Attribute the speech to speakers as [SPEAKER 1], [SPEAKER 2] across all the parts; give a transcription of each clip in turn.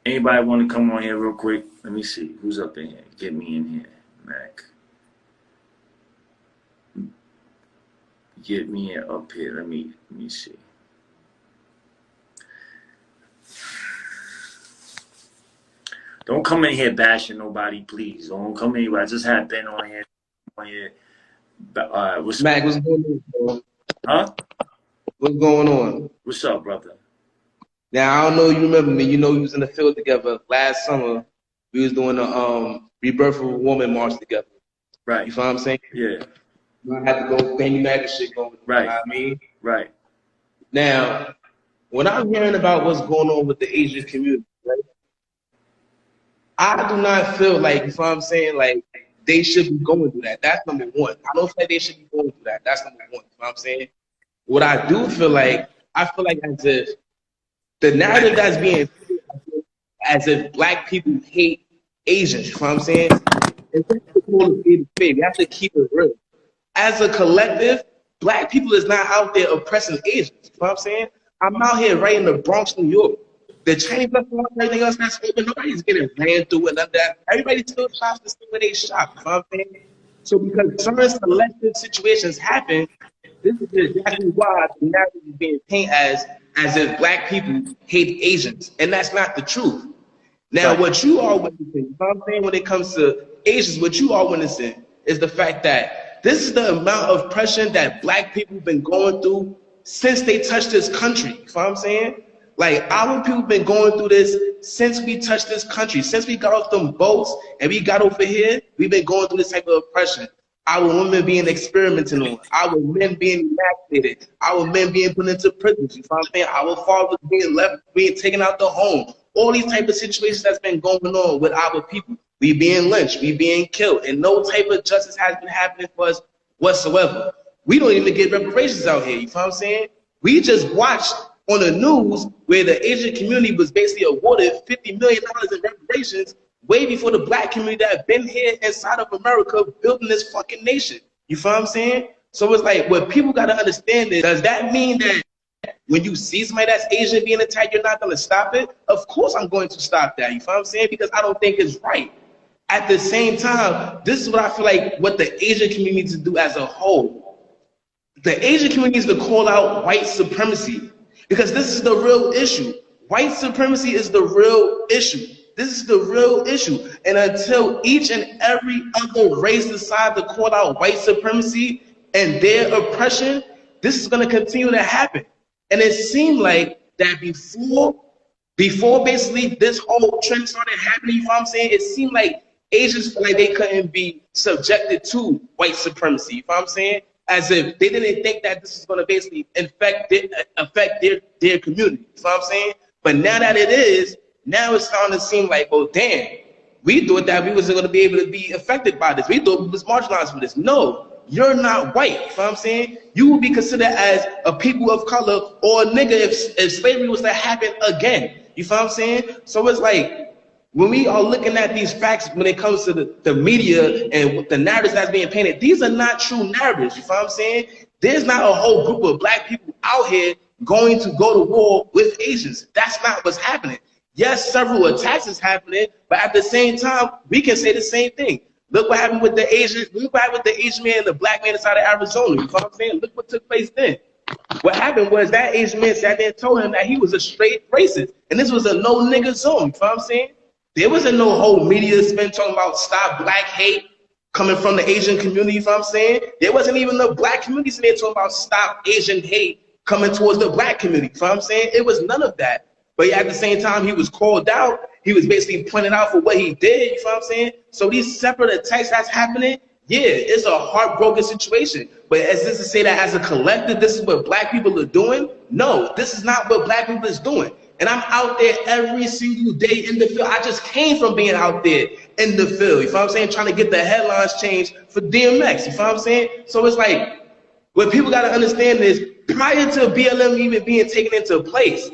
[SPEAKER 1] Anybody want to come on here real quick? Let me see. Who's up in here? Get me in here, Mac. Get me up here. Let me see. Don't come in here bashing nobody, please. Don't come in here. I just had Ben on here.
[SPEAKER 2] Mac, what's going on, bro?
[SPEAKER 1] Huh?
[SPEAKER 2] What's going on?
[SPEAKER 1] What's up, brother?
[SPEAKER 2] Now, I don't know you remember me. You know we was in the field together last summer. We was doing the Rebirth of a Woman march together.
[SPEAKER 1] Right.
[SPEAKER 2] You feel what I'm saying?
[SPEAKER 1] Yeah.
[SPEAKER 2] I had to go Fanny Mac and shit going.
[SPEAKER 1] Right.
[SPEAKER 2] You know what I mean?
[SPEAKER 1] Right.
[SPEAKER 2] Now, when I'm hearing about what's going on with the Asian community, right? I do not feel like, you know what I'm saying, like they should be going through that. That's number one. I don't feel like they should be going through that. That's number one. You know what I'm saying? What I do feel like, I feel like as if the narrative that's being as if black people hate Asians. You know what I'm saying? We have to keep it real. As a collective, black people is not out there oppressing Asians. You know what I'm saying? I'm out here right in the Bronx, New York. The Chinese restaurant, everything else that's open, nobody's getting ran through and none of that. Everybody still shops the same way they shop. You know what I'm saying? So because certain selective situations happen, this is exactly why the narrative is being painted as if black people hate Asians. And that's not the truth. Now, what you are witnessing, you know what I'm saying, when it comes to Asians, what you are witnessing is the fact that this is the amount of pressure that black people have been going through since they touched this country. You know what I'm saying? Like, our people been going through this since we touched this country. Since we got off them boats and we got over here, we've been going through this type of oppression. Our women being experimented on, our men being emasculated, our men being put into prisons, you know what I'm saying? Our fathers being left, being taken out the home. All these type of situations that's been going on with our people. We being lynched, we being killed, and no type of justice has been happening for us whatsoever. We don't even get reparations out here, you know what I'm saying? We just watched on the news where the Asian community was basically awarded $50 million in reparations way before the black community that have been here inside of America building this fucking nation. You feel what I'm saying? So it's like, what people got to understand is, does that mean that when you see somebody that's Asian being attacked, you're not going to stop it? Of course I'm going to stop that. You feel what I'm saying? Because I don't think it's right. At the same time, this is what I feel like what the Asian community needs to do as a whole. The Asian community needs to call out white supremacy. Because this is the real issue. White supremacy is the real issue. This is the real issue. And until each and every other race decides to call out white supremacy and their oppression, this is going to continue to happen. And it seemed like that before basically this whole trend started happening, you know what I'm saying? It seemed like Asians feel like they couldn't be subjected to white supremacy, you know what I'm saying? As if they didn't think that this is going to basically affect their community. You know what I'm saying? But now that it is, now it's starting to seem like, oh, damn, we thought that we wasn't going to be able to be affected by this. We thought we was marginalized for this. No, you're not white. You know what I'm saying? You will be considered as a people of color or a nigga if slavery was to happen again. You know what I'm saying? So it's like, when we are looking at these facts, when it comes to the media and the narratives that's being painted, these are not true narratives. You know what I'm saying? There's not a whole group of black people out here going to go to war with Asians. That's not what's happening. Yes, several attacks is happening, but at the same time, we can say the same thing. Look what happened with the Asian. Look what happened with the Asian man and the black man inside of Arizona. You know what I'm saying? Look what took place then. What happened was that Asian man sat there and told him that he was a straight racist, and this was a no nigga zone. You know what I'm saying? There wasn't no whole media spin talking about stop black hate coming from the Asian community, you know what I'm saying? There wasn't even the black community sitting there talking about stop Asian hate coming towards the black community, you know what I'm saying? It was none of that. But at the same time, he was called out. He was basically pointed out for what he did, you know what I'm saying? So these separate attacks that's happening, yeah, it's a heartbroken situation. But as this to say that as a collective, this is what black people are doing? No, this is not what black people is doing. And I'm out there every single day in the field. I just came from being out there in the field, you know what I'm saying? Trying to get the headlines changed for DMX, you know what I'm saying? So it's like, what people got to understand is, prior to BLM even being taken into place,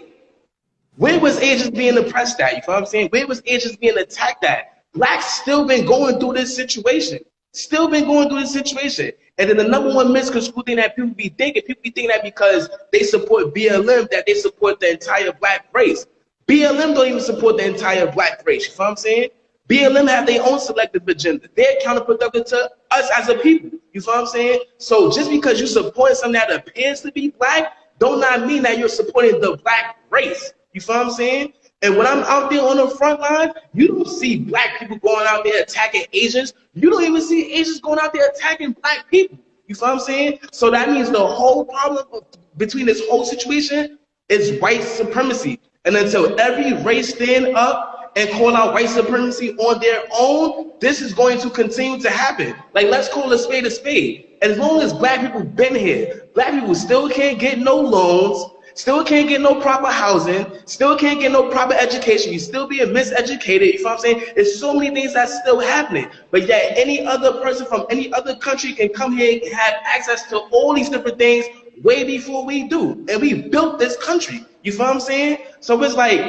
[SPEAKER 2] where was Asians being oppressed at, you know what I'm saying? Where was Asians being attacked at? Blacks still been going through this situation. Still been going through this situation. And then the number one misconstrued thing that people be thinking that because they support BLM, that they support the entire black race. BLM don't even support the entire black race. You know what I'm saying? BLM have their own selective agenda. They're counterproductive to us as a people. You know what I'm saying? So just because you support something that appears to be black, don't not mean that you're supporting the black race. You know what I'm saying? And when I'm out there on the front line, you don't see black people going out there attacking Asians. You don't even see Asians going out there attacking black people. You know what I'm saying? So that means the whole problem between this whole situation is white supremacy. And until every race stand up and call out white supremacy on their own, this is going to continue to happen. Like, let's call a spade a spade. As long as black people been here, black people still can't get no loans, still can't get no proper housing, still can't get no proper education. You still being miseducated. You know what I'm saying? There's so many things that's still happening. But yet any other person from any other country can come here and have access to all these different things way before we do. And we built this country. You know what I'm saying? So it's like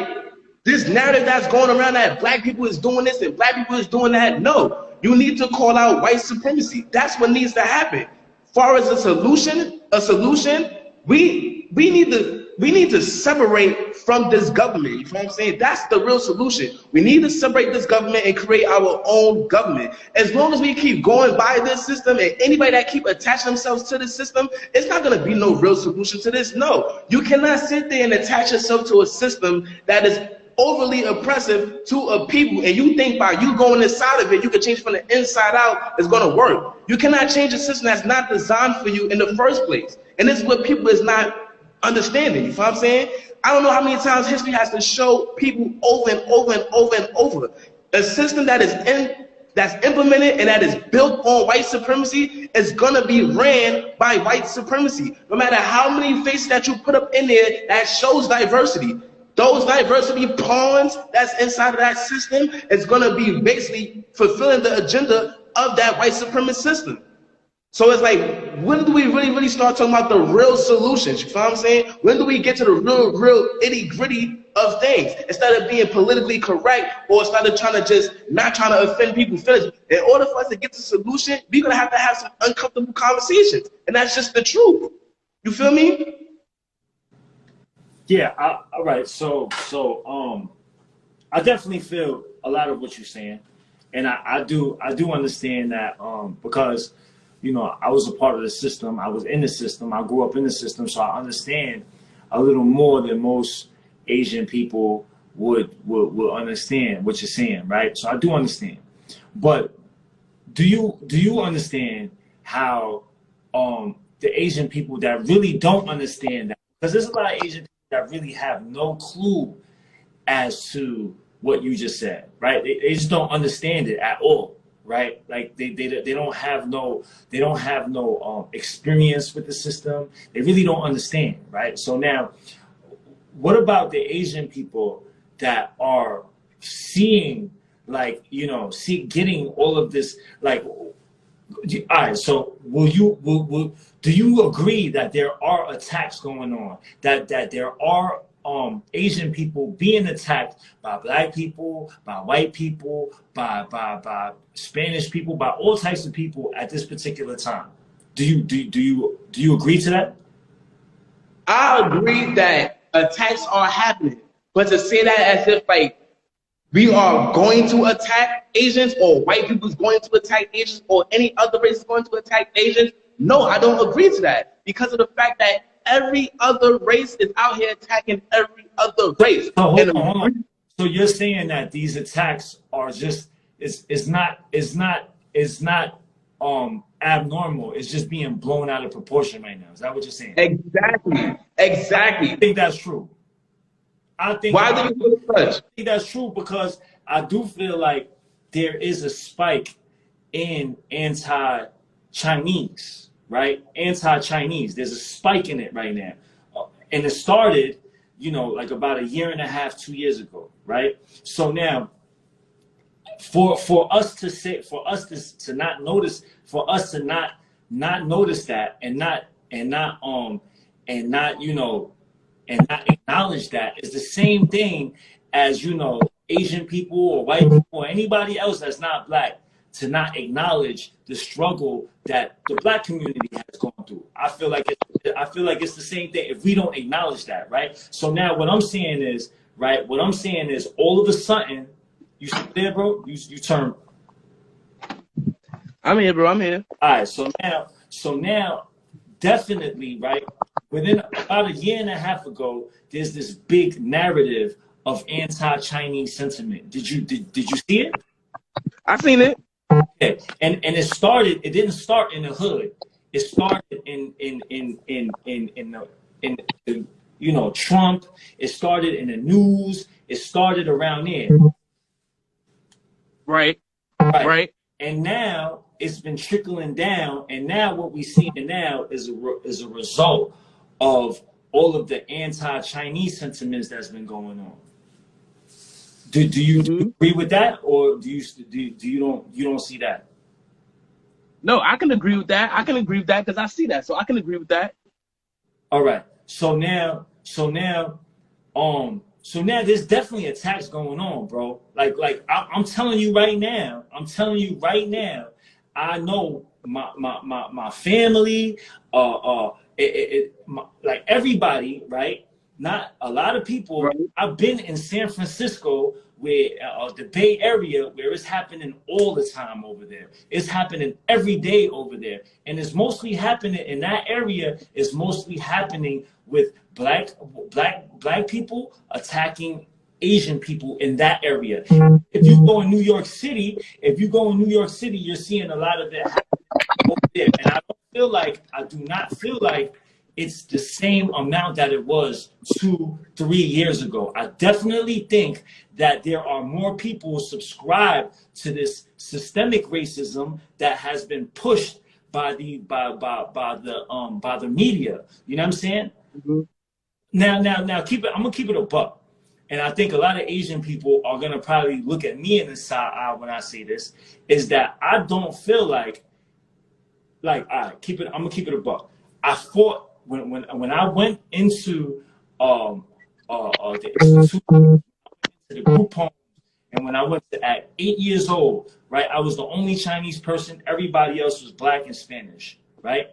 [SPEAKER 2] this narrative that's going around that black people is doing this and black people is doing that. No, you need to call out white supremacy. That's what needs to happen. Far as a solution, we need to separate from this government. You know what I'm saying? That's the real solution. We need to separate this government and create our own government. As long as we keep going by this system and anybody that keep attaching themselves to this system, it's not going to be no real solution to this. No, you cannot sit there and attach yourself to a system that is overly oppressive to a people, and you think by you going inside of it, you can change from the inside out, it's going to work. You cannot change a system that's not designed for you in the first place. And this is what people is not understanding. You know what I'm saying? I don't know how many times history has to show people over and over and over and over. A system that is that's implemented and that is built on white supremacy is gonna be ran by white supremacy. No matter how many faces that you put up in there that shows diversity, those diversity pawns that's inside of that system is gonna be basically fulfilling the agenda of that white supremacist system. So it's like, when do we really start talking about the real solutions? You know what I'm saying? When do we get to the real itty gritty of things instead of being politically correct or instead of not trying to offend people's feelings? In order for us to get to the solution, we're gonna have to have some uncomfortable conversations, and that's just the truth. You feel me?
[SPEAKER 1] Yeah. All right. So I definitely feel a lot of what you're saying, and I do understand that because, you know, I was a part of the system. I was in the system. I grew up in the system, so I understand a little more than most Asian people would understand what you're saying, right? So I do understand. But do you understand how the Asian people that really don't understand that? Because there's a lot of Asian people that really have no clue as to what you just said, right? They just don't understand it at all. Right, like they don't have no experience with the system. They really don't understand, right? So now, what about the Asian people that are seeing, like, you know, getting all of this, like, all right? So do you agree that there are attacks going on, that there are Asian people being attacked by black people, by white people, by Spanish people, by all types of people at this particular time? Do you agree to that?
[SPEAKER 2] I agree that attacks are happening, but to say that as if like we are going to attack Asians or white people is going to attack Asians or any other race is going to attack Asians, no, I don't agree to that, because of the fact that every other race is out here attacking every other race.
[SPEAKER 1] So hold on. So you're saying that these attacks are just it's not abnormal. It's just being blown out of proportion right now. Is that what you're saying?
[SPEAKER 2] Exactly.
[SPEAKER 1] I think that's true. I think that's true because I do feel like there is a spike in anti-Chinese. Right? Anti-Chinese. There's a spike in it right now. And it started, you know, like about a year and a half, 2 years ago, right? So now, for us to not notice that and not acknowledge that is the same thing as, you know, Asian people or white people or anybody else that's not black to not acknowledge the struggle that the black community has gone through. I feel like it's the same thing if we don't acknowledge that, right? So now what I'm saying is, right? What I'm saying is all of a sudden, you still there, bro? You turn.
[SPEAKER 2] I'm here, bro. I'm here.
[SPEAKER 1] All right, so now, definitely, right? Within about a year and a half ago, there's this big narrative of anti-Chinese sentiment. Did you see it?
[SPEAKER 2] I seen it.
[SPEAKER 1] Okay. And it started. It didn't start in the hood. It started in you know, Trump. It started in the news. It started around there.
[SPEAKER 2] Right.
[SPEAKER 1] Right.
[SPEAKER 2] Right.
[SPEAKER 1] And now it's been trickling down. And now what we see now is a result of all of the anti-Chinese sentiments that's been going on. Do you agree with that, or do you don't see that?
[SPEAKER 2] No, I can agree with that. I can agree with that because I see that, so I can agree with that.
[SPEAKER 1] All right. So now there's definitely attacks going on, bro. I'm telling you right now. I know my family, like everybody, right? Not a lot of people.
[SPEAKER 2] Right.
[SPEAKER 1] I've been in San Francisco, where the Bay Area, where it's happening all the time over there. It's happening every day over there, and it's mostly happening in that area. It's mostly happening with black people attacking Asian people in that area. If you go in New York City, you're seeing a lot of that happening over there, and I do not feel like it's the same amount that it was 2-3 years ago. I definitely think that there are more people subscribed to this systemic racism that has been pushed by the media. You know what I'm saying?
[SPEAKER 2] Mm-hmm.
[SPEAKER 1] Now I'm gonna keep it a buck. And I think a lot of Asian people are gonna probably look at me in the side eye when I say this, is that I don't feel like I'm gonna keep it a buck. I fought when I went into the institute, the group home, and when I went to at 8 years old, right, I was the only Chinese person. Everybody else was black and Spanish, right?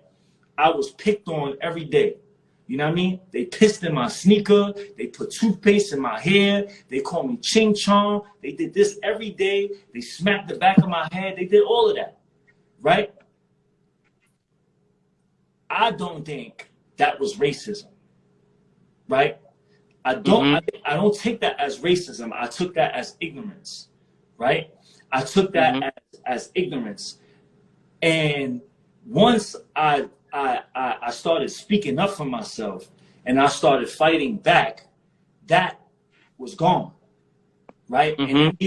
[SPEAKER 1] I was picked on every day. You know what I mean? They pissed in my sneaker. They put toothpaste in my hair. They called me Ching Chong. They did this every day. They smacked the back of my head. They did all of that, right? I don't think that was racism, right? I don't take that as racism. I took that as ignorance, right? I took that as ignorance. And once I started speaking up for myself and I started fighting back, that was gone, right? And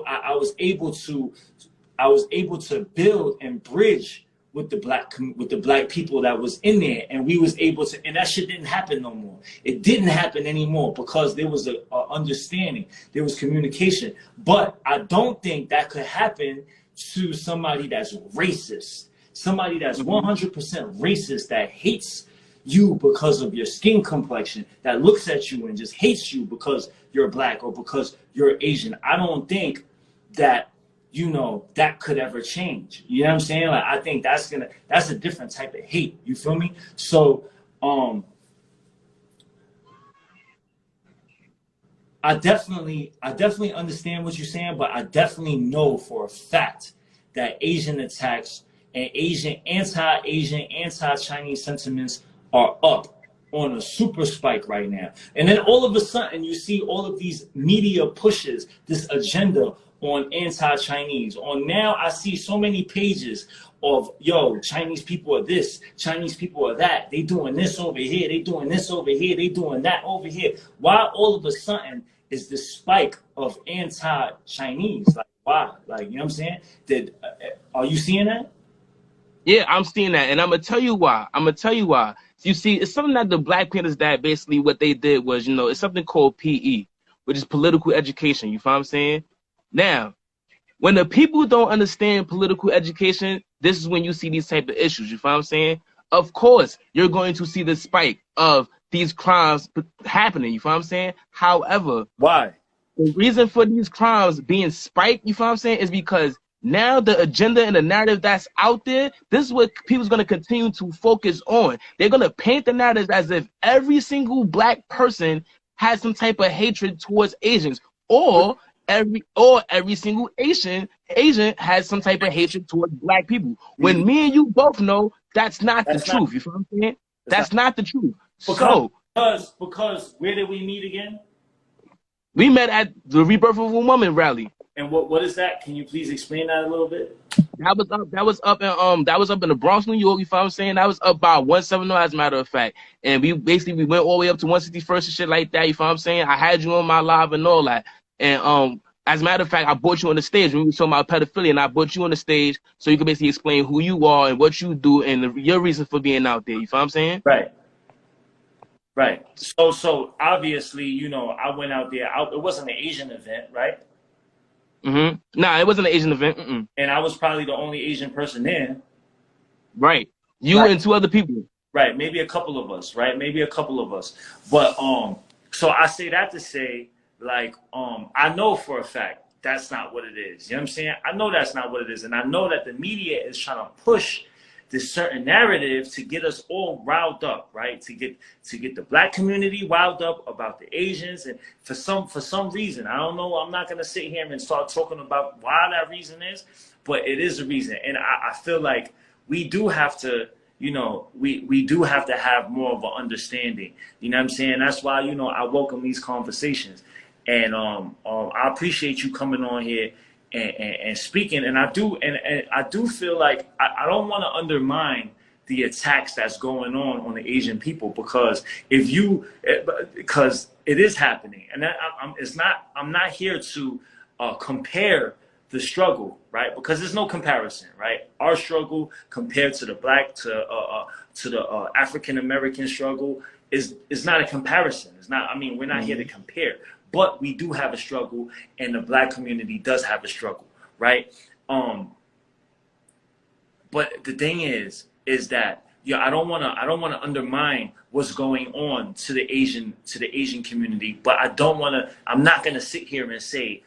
[SPEAKER 1] I was able to build and bridge with the black people that was in there, and we was able to, and that shit didn't happen no more. It didn't happen anymore because there was a understanding, there was communication. But I don't think that could happen to somebody that's racist, somebody that's 100% racist, that hates you because of your skin complexion, that looks at you and just hates you because you're black or because you're Asian. I don't think that, you know, that could ever change. You know what I'm saying? Like, I think that's a different type of hate. You feel me? So, I definitely understand what you're saying, but I definitely know for a fact that Asian attacks and anti-Asian, anti-Chinese sentiments are up on a super spike right now. And then all of a sudden you see all of these media pushes this agenda on anti-Chinese. Now I see so many pages of, yo, Chinese people are this, Chinese people are that. They doing this over here, they doing this over here, they doing that over here. Why all of a sudden is this spike of anti-Chinese? Like, why? Like, you know what I'm saying? Are you seeing that?
[SPEAKER 2] Yeah, I'm seeing that, and I'm gonna tell you why. You see, it's something that the Black Panthers, that basically what they did was, you know, it's something called PE, which is political education. You follow what I'm saying? Now, when the people don't understand political education, this is when you see these type of issues. You follow what I'm saying? Of course, you're going to see the spike of these crimes happening. You follow what I'm saying? However,
[SPEAKER 1] why?
[SPEAKER 2] The reason for these crimes being spiked, you follow what I'm saying, is because now the agenda and the narrative that's out there, this is what people's going to continue to focus on. They're going to paint the narrative as if every single black person has some type of hatred towards Asians, or every single Asian has some type of hatred towards black people. When me and you both know that's not the
[SPEAKER 1] That's not.
[SPEAKER 2] truth. You feel what I'm saying?
[SPEAKER 1] That's
[SPEAKER 2] That's not the truth.
[SPEAKER 1] not
[SPEAKER 2] So
[SPEAKER 1] because where did we meet again?
[SPEAKER 2] we met at the Rebirth of a Woman rally.
[SPEAKER 1] And what is that? Can you please explain that a little bit?
[SPEAKER 2] That was up in the Bronx, New York. You feel what I'm saying? That was up by 170, as a matter of fact. And we went all the way up to 161st and shit like that. You feel what I'm saying? I had you on my live and all that. And as a matter of fact, I brought you on the stage when we were talking about pedophilia, and I brought you on the stage so you could basically explain who you are and what you do and your reason for being out there. You feel what I'm saying?
[SPEAKER 1] Right. Right. So obviously, you know, I went out there. It wasn't an Asian event, right?
[SPEAKER 2] Nah, it wasn't an Asian event.
[SPEAKER 1] And I was probably the only Asian person there.
[SPEAKER 2] Right. You
[SPEAKER 1] Right.
[SPEAKER 2] and two other people.
[SPEAKER 1] Right. Maybe a couple of us. Right. Maybe a couple of us. But so I say that to say, like, I know for a fact that's not what it is. You know what I'm saying? I know that's not what it is, and I know that the media is trying to push this certain narrative to get us all riled up, right? To get the black community riled up about the Asians, and for some reason, I don't know. I'm not gonna sit here and start talking about why that reason is, but it is a reason, and I feel like we do have to, you know, we do have to have more of an understanding. You know what I'm saying? That's why, you know, I welcome these conversations, and I appreciate you coming on here and speaking, and I do feel like I don't want to undermine the attacks that's going on the Asian people, because because it is happening, and I'm not here to compare the struggle, right? Because there's no comparison, right? Our struggle compared to the the African American struggle is not a comparison. It's not. I mean, we're not here to compare. But we do have a struggle, and the black community does have a struggle, right? But the thing is that I don't wanna undermine what's going on to the Asian community, but I'm not gonna sit here and say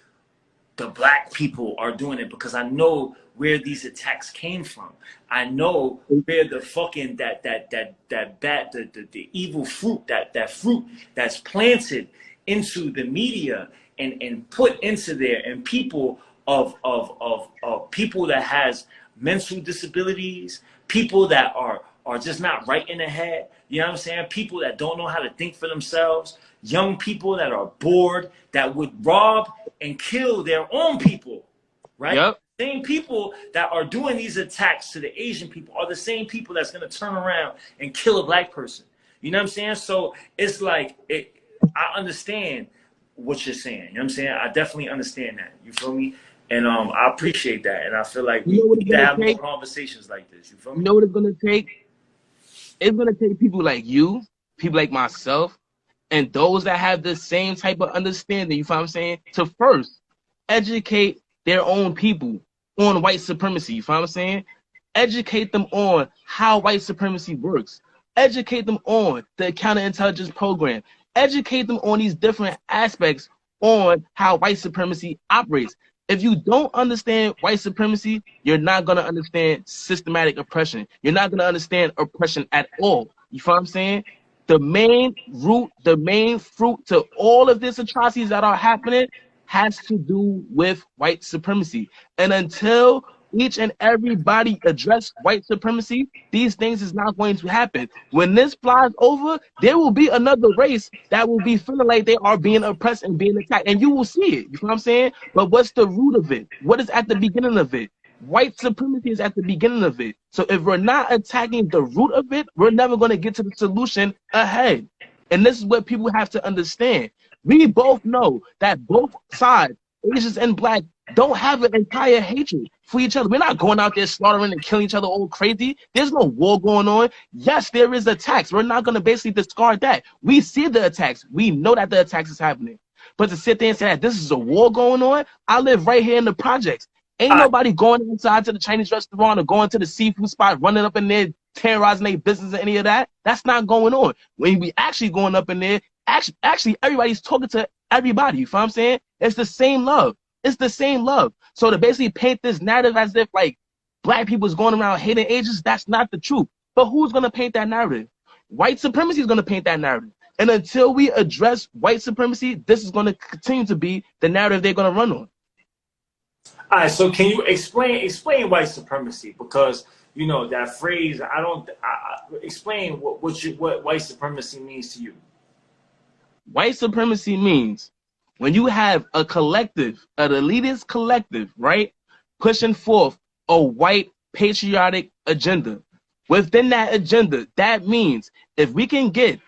[SPEAKER 1] the black people are doing it, because I know where these attacks came from. I know where the fucking the evil fruit, that fruit that's planted into the media and put into there, and people of people that has mental disabilities, people that are just not right in the head, you know what I'm saying? People that don't know how to think for themselves, young people that are bored, that would rob and kill their own people, right?
[SPEAKER 2] Yep.
[SPEAKER 1] Same people that are doing these attacks to the Asian people are the same people that's going to turn around and kill a black person. You know what I'm saying? So it's like, I understand what you're saying. You know what I'm saying? I definitely understand that. You feel me? And I appreciate that. And I feel like we need to have more conversations like this. You feel me?
[SPEAKER 2] You know what it's going to take? It's going to take people like you, people like myself, and those that have the same type of understanding, you feel what I'm saying, to first educate their own people on white supremacy. You feel what I'm saying? Educate them on how white supremacy works. Educate them on the counterintelligence program. Educate them on these different aspects on how white supremacy operates. If you don't understand white supremacy, you're not going to understand systematic oppression. You're not going to understand oppression at all. You feel what I'm saying? The main root, the main fruit to all of these atrocities that are happening has to do with white supremacy. And until each and everybody address white supremacy, these things is not going to happen. When this flies over, there will be another race that will be feeling like they are being oppressed and being attacked. And you will see it. You know what I'm saying? But what's the root of it? What is at the beginning of it? White supremacy is at the beginning of it. So if we're not attacking the root of it, we're never going to get to the solution ahead. And this is what people have to understand. We both know that both sides, Asians and black, don't have an entire hatred for each other. We're not going out there slaughtering and killing each other all crazy. There's no war going on. Yes, there is attacks. We're not going to basically discard that. We see the attacks. We know that the attacks is happening. But to sit there and say that this is a war going on, I live right here in the projects. Ain't nobody going inside to the Chinese restaurant or going to the seafood spot, running up in there, terrorizing their business or any of that. That's not going on. When we actually going up in there, actually everybody's talking to everybody. You know what I'm saying? It's the same love. It's the same love. So to basically paint this narrative as if like black people is going around hating Asians, that's not the truth. But who's going to paint that narrative? White supremacy is going to paint that narrative. And until we address white supremacy, this is going to continue to be the narrative they're going to run on.
[SPEAKER 1] All right, so can you explain white supremacy? Because you know that phrase. Explain what white supremacy means to you.
[SPEAKER 2] White supremacy means when you have a collective, an elitist collective, right, pushing forth a white patriotic agenda. Within that agenda, that means if we can get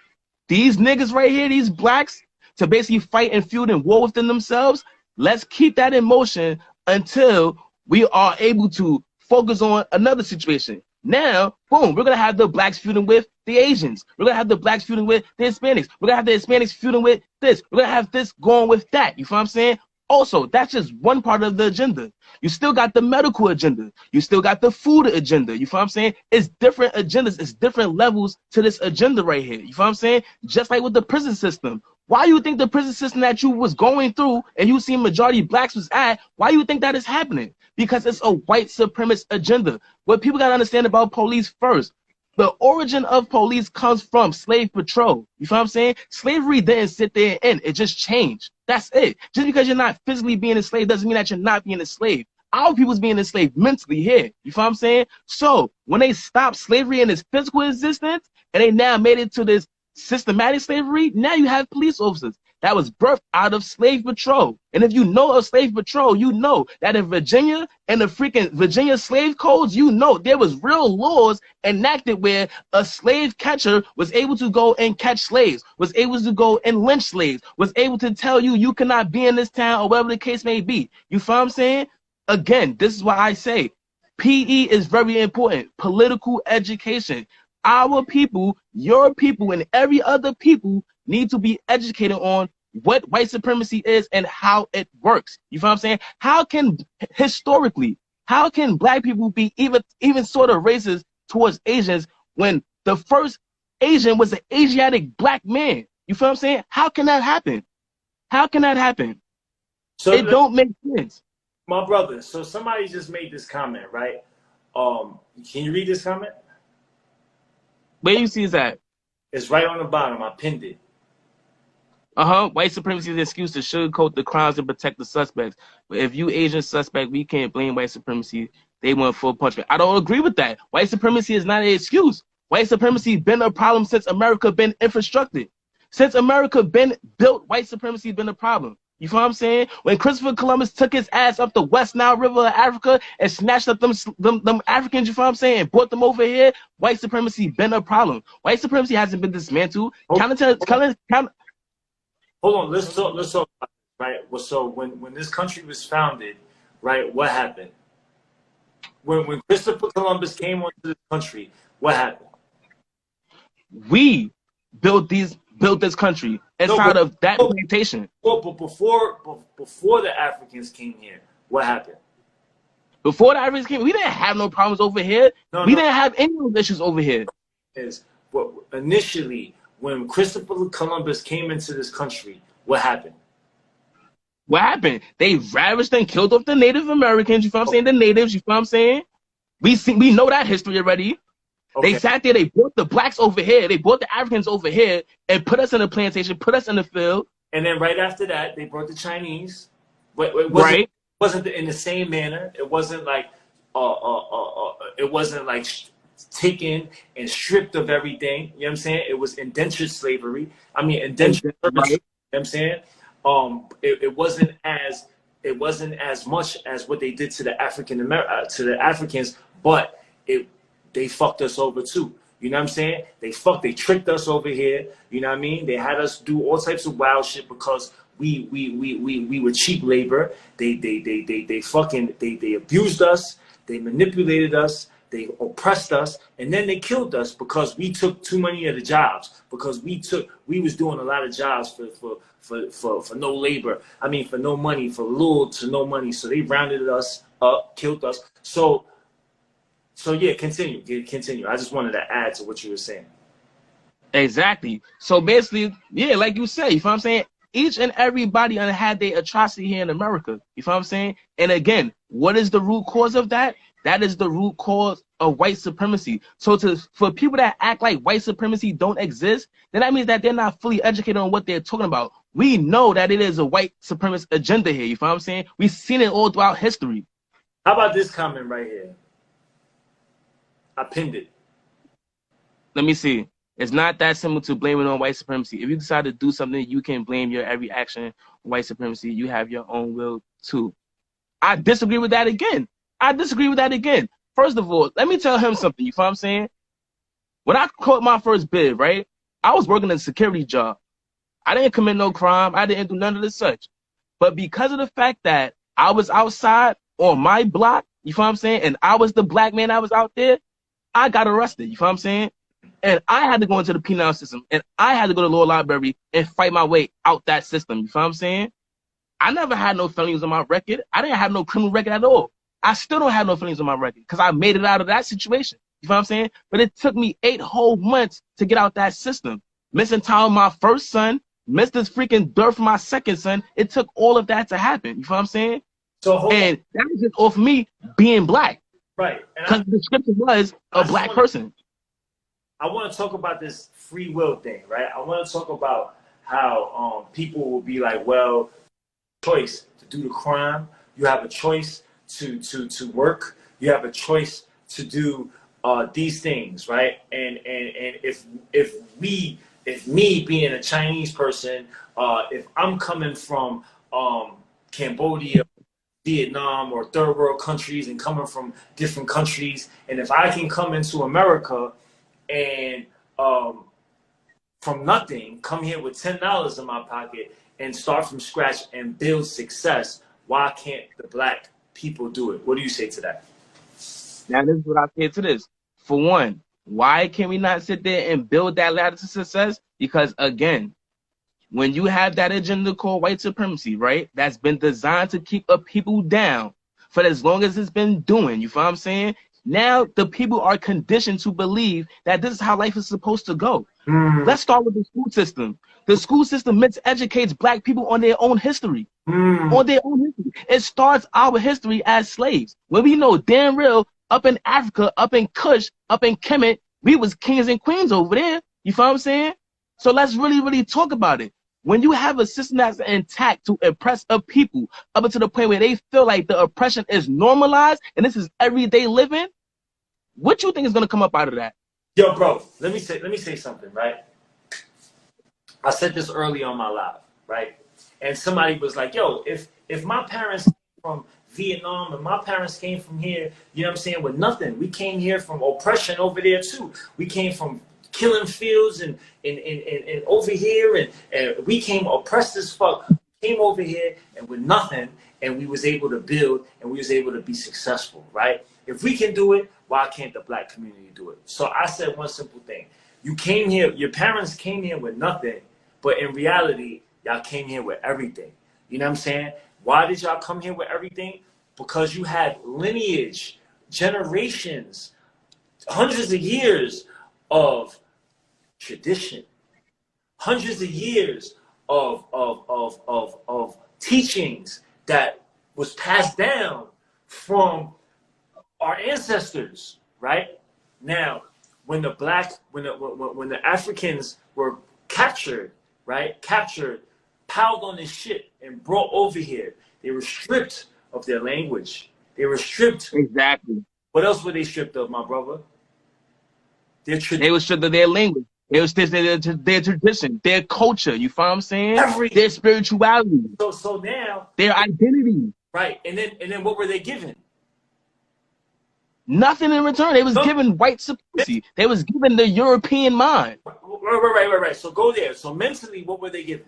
[SPEAKER 2] these niggas right here, these blacks, to basically fight and feud and war within themselves, let's keep that in motion until we are able to focus on another situation. Now, boom, we're going to have the blacks feuding with the Asians. We're going to have the blacks feuding with the Hispanics. We're going to have the Hispanics feuding with this. We're going to have this going with that. You feel what I'm saying? Also, that's just one part of the agenda. You still got the medical agenda. You still got the food agenda. You feel what I'm saying? It's different agendas. It's different levels to this agenda right here. You feel what I'm saying? Just like with the prison system. Why you think the prison system that you was going through and you see majority blacks was at, why you think that is happening? Because it's a white supremacist agenda. What people got to understand about police first, the origin of police comes from slave patrol. You feel what I'm saying? Slavery didn't sit there and end. It just changed. That's it. Just because you're not physically being enslaved doesn't mean that you're not being enslaved. Our people's being enslaved mentally here. You feel what I'm saying? So when they stopped slavery in its physical existence and they now made it to this systematic slavery, now you have police officers that was birthed out of slave patrol. And if you know of slave patrol, you know that in Virginia and the freaking Virginia slave codes, you know there was real laws enacted where a slave catcher was able to go and catch slaves, was able to go and lynch slaves, was able to tell you you cannot be in this town or whatever the case may be. You feel what I'm saying? Again, this is why I say PE is very important. Political education. Our people, your people, and every other people need to be educated on what white supremacy is and how it works. You feel what I'm saying? How can, historically, how can black people be even sort of racist towards Asians when the first Asian was an Asiatic black man? You feel what I'm saying? How can that happen? How can that happen? So it don't make sense.
[SPEAKER 1] My brother, so somebody just made this comment, right? Can you read this comment?
[SPEAKER 2] Where you see that?
[SPEAKER 1] It's right on the bottom. I pinned it.
[SPEAKER 2] White supremacy is an excuse to sugarcoat the crimes and protect the suspects. But if you Asian suspect, we can't blame white supremacy. They want full punishment. I don't agree with that. White supremacy is not an excuse. White supremacy been a problem since America been infrastructured. Since America been built, white supremacy been a problem. You feel what I'm saying? When Christopher Columbus took his ass up the West Nile River of Africa and snatched up them Africans, you feel what I'm saying, and brought them over here, white supremacy been a problem. White supremacy hasn't been dismantled.
[SPEAKER 1] Hold on, let's talk, right? Well, so when this country was founded, right, what happened? When Christopher Columbus came onto this country, what happened?
[SPEAKER 2] We built this country inside of that plantation.
[SPEAKER 1] But before the Africans came here, what happened?
[SPEAKER 2] Before the Africans came, we didn't have no problems over here. We didn't have any issues over here.
[SPEAKER 1] Initially, when Christopher Columbus came into this country, what happened?
[SPEAKER 2] What happened? They ravaged and killed off the Native Americans. You feel what I'm saying? The natives. You feel what I'm saying? We know that history already. Okay. They sat there, they brought the blacks over here, they brought the Africans over here and put us in a plantation, put us in the field.
[SPEAKER 1] And then right after that, they brought the Chinese. But it wasn't in the same manner. It wasn't like taken and stripped of everything. You know what I'm saying? It was indentured slavery. I mean indentured servitude. You know what I'm saying? It wasn't as much as what they did to the Africans, but they fucked us over too. You know what I'm saying? They tricked us over here. You know what I mean? They had us do all types of wild shit because we were cheap labor. They abused us. They manipulated us. They oppressed us, and then they killed us because we took too many of the jobs. Because we was doing a lot of jobs for no labor. I mean, for no money, for little to no money. So they rounded us up, killed us. So yeah, continue. I just wanted to add to what you were saying.
[SPEAKER 2] Exactly. So basically, yeah, like you say, you feel what I'm saying? Each and everybody had their atrocity here in America. You feel what I'm saying? And again, what is the root cause of that? That is the root cause of white supremacy. So for people that act like white supremacy don't exist, then that means that they're not fully educated on what they're talking about. We know that it is a white supremacist agenda here. You feel what I'm saying? We've seen it all throughout history.
[SPEAKER 1] How about this comment right here? I pinned it.
[SPEAKER 2] Let me see. It's not that simple to blame it on white supremacy. If you decide to do something, you can blame your every action on white supremacy. You have your own will too. I disagree with that again. First of all, let me tell him something. You feel what I'm saying? When I caught my first bid, right, I was working a security job. I didn't commit no crime. I didn't do none of the such. But because of the fact that I was outside on my block, you feel what I'm saying, and I was the black man that was out there, I got arrested. You feel what I'm saying? And I had to go into the penal system, and I had to go to the law library and fight my way out that system. You feel what I'm saying? I never had no felonies on my record. I didn't have no criminal record at all. I still don't have no felonies on my record because I made it out of that situation. You feel what I'm saying? But it took me 8 whole months to get out that system. Missing time with my first son, missed this freaking birth for my second son. It took all of that to happen. You feel what I'm saying? And that was just off me being black.
[SPEAKER 1] Right.
[SPEAKER 2] Because the description was a black person.
[SPEAKER 1] I want to talk about this free will thing, right? I want to talk about how people will be like, well, choice to do the crime. You have a choice to work. You have a choice to do these things, right? And if me being a Chinese person, if I'm coming from Cambodia, Vietnam, or third world countries, and coming from different countries, and if I can come into America and from nothing, come here with $10 in my pocket and start from scratch and build success, why can't the black people do it? What do you say to that?
[SPEAKER 2] Now, this is what I say to this. For one, why can we not sit there and build that ladder to success? Because, again, when you have that agenda called white supremacy, right, that's been designed to keep a people down for as long as it's been doing, you feel what I'm saying? Now the people are conditioned to believe that this is how life is supposed to go. Let's start with the school system. The school system miseducates black people on their own history. On their own history. It starts our history as slaves. When we know damn real, up in Africa, up in Kush, up in Kemet, we was kings and queens over there. You feel what I'm saying? So let's really, really talk about it. When you have a system that's intact to oppress a people up until the point where they feel like the oppression is normalized and this is everyday living, what you think is gonna come up out of that?
[SPEAKER 1] Yo, bro, let me say something, right? I said this early on my live, right? And somebody was like, yo, if my parents came from Vietnam and my parents came from here, you know what I'm saying, with nothing. We came here from oppression over there too. We came from killing fields and over here, and we came oppressed as fuck. We came over here and with nothing, and we was able to build and we was able to be successful, right? If we can do it, why can't the black community do it? So I said one simple thing. You came here, your parents came here with nothing, but in reality, y'all came here with everything. You know what I'm saying? Why did y'all come here with everything? Because you had lineage, generations, hundreds of years of tradition, hundreds of years of teachings that was passed down from our ancestors, right? Now, when the Africans were captured, right? Captured, piled on this ship and brought over here, they were stripped of their language. They were stripped.
[SPEAKER 2] Exactly.
[SPEAKER 1] What else were they stripped of, my brother?
[SPEAKER 2] They were stripped of their language. It was their tradition, their culture. You feel what I'm saying? Their spirituality.
[SPEAKER 1] So now
[SPEAKER 2] their identity.
[SPEAKER 1] Right. And then what were they given?
[SPEAKER 2] Nothing in return. They was given white supremacy. They was given the European mind.
[SPEAKER 1] Right. So go there. So mentally, what were they given?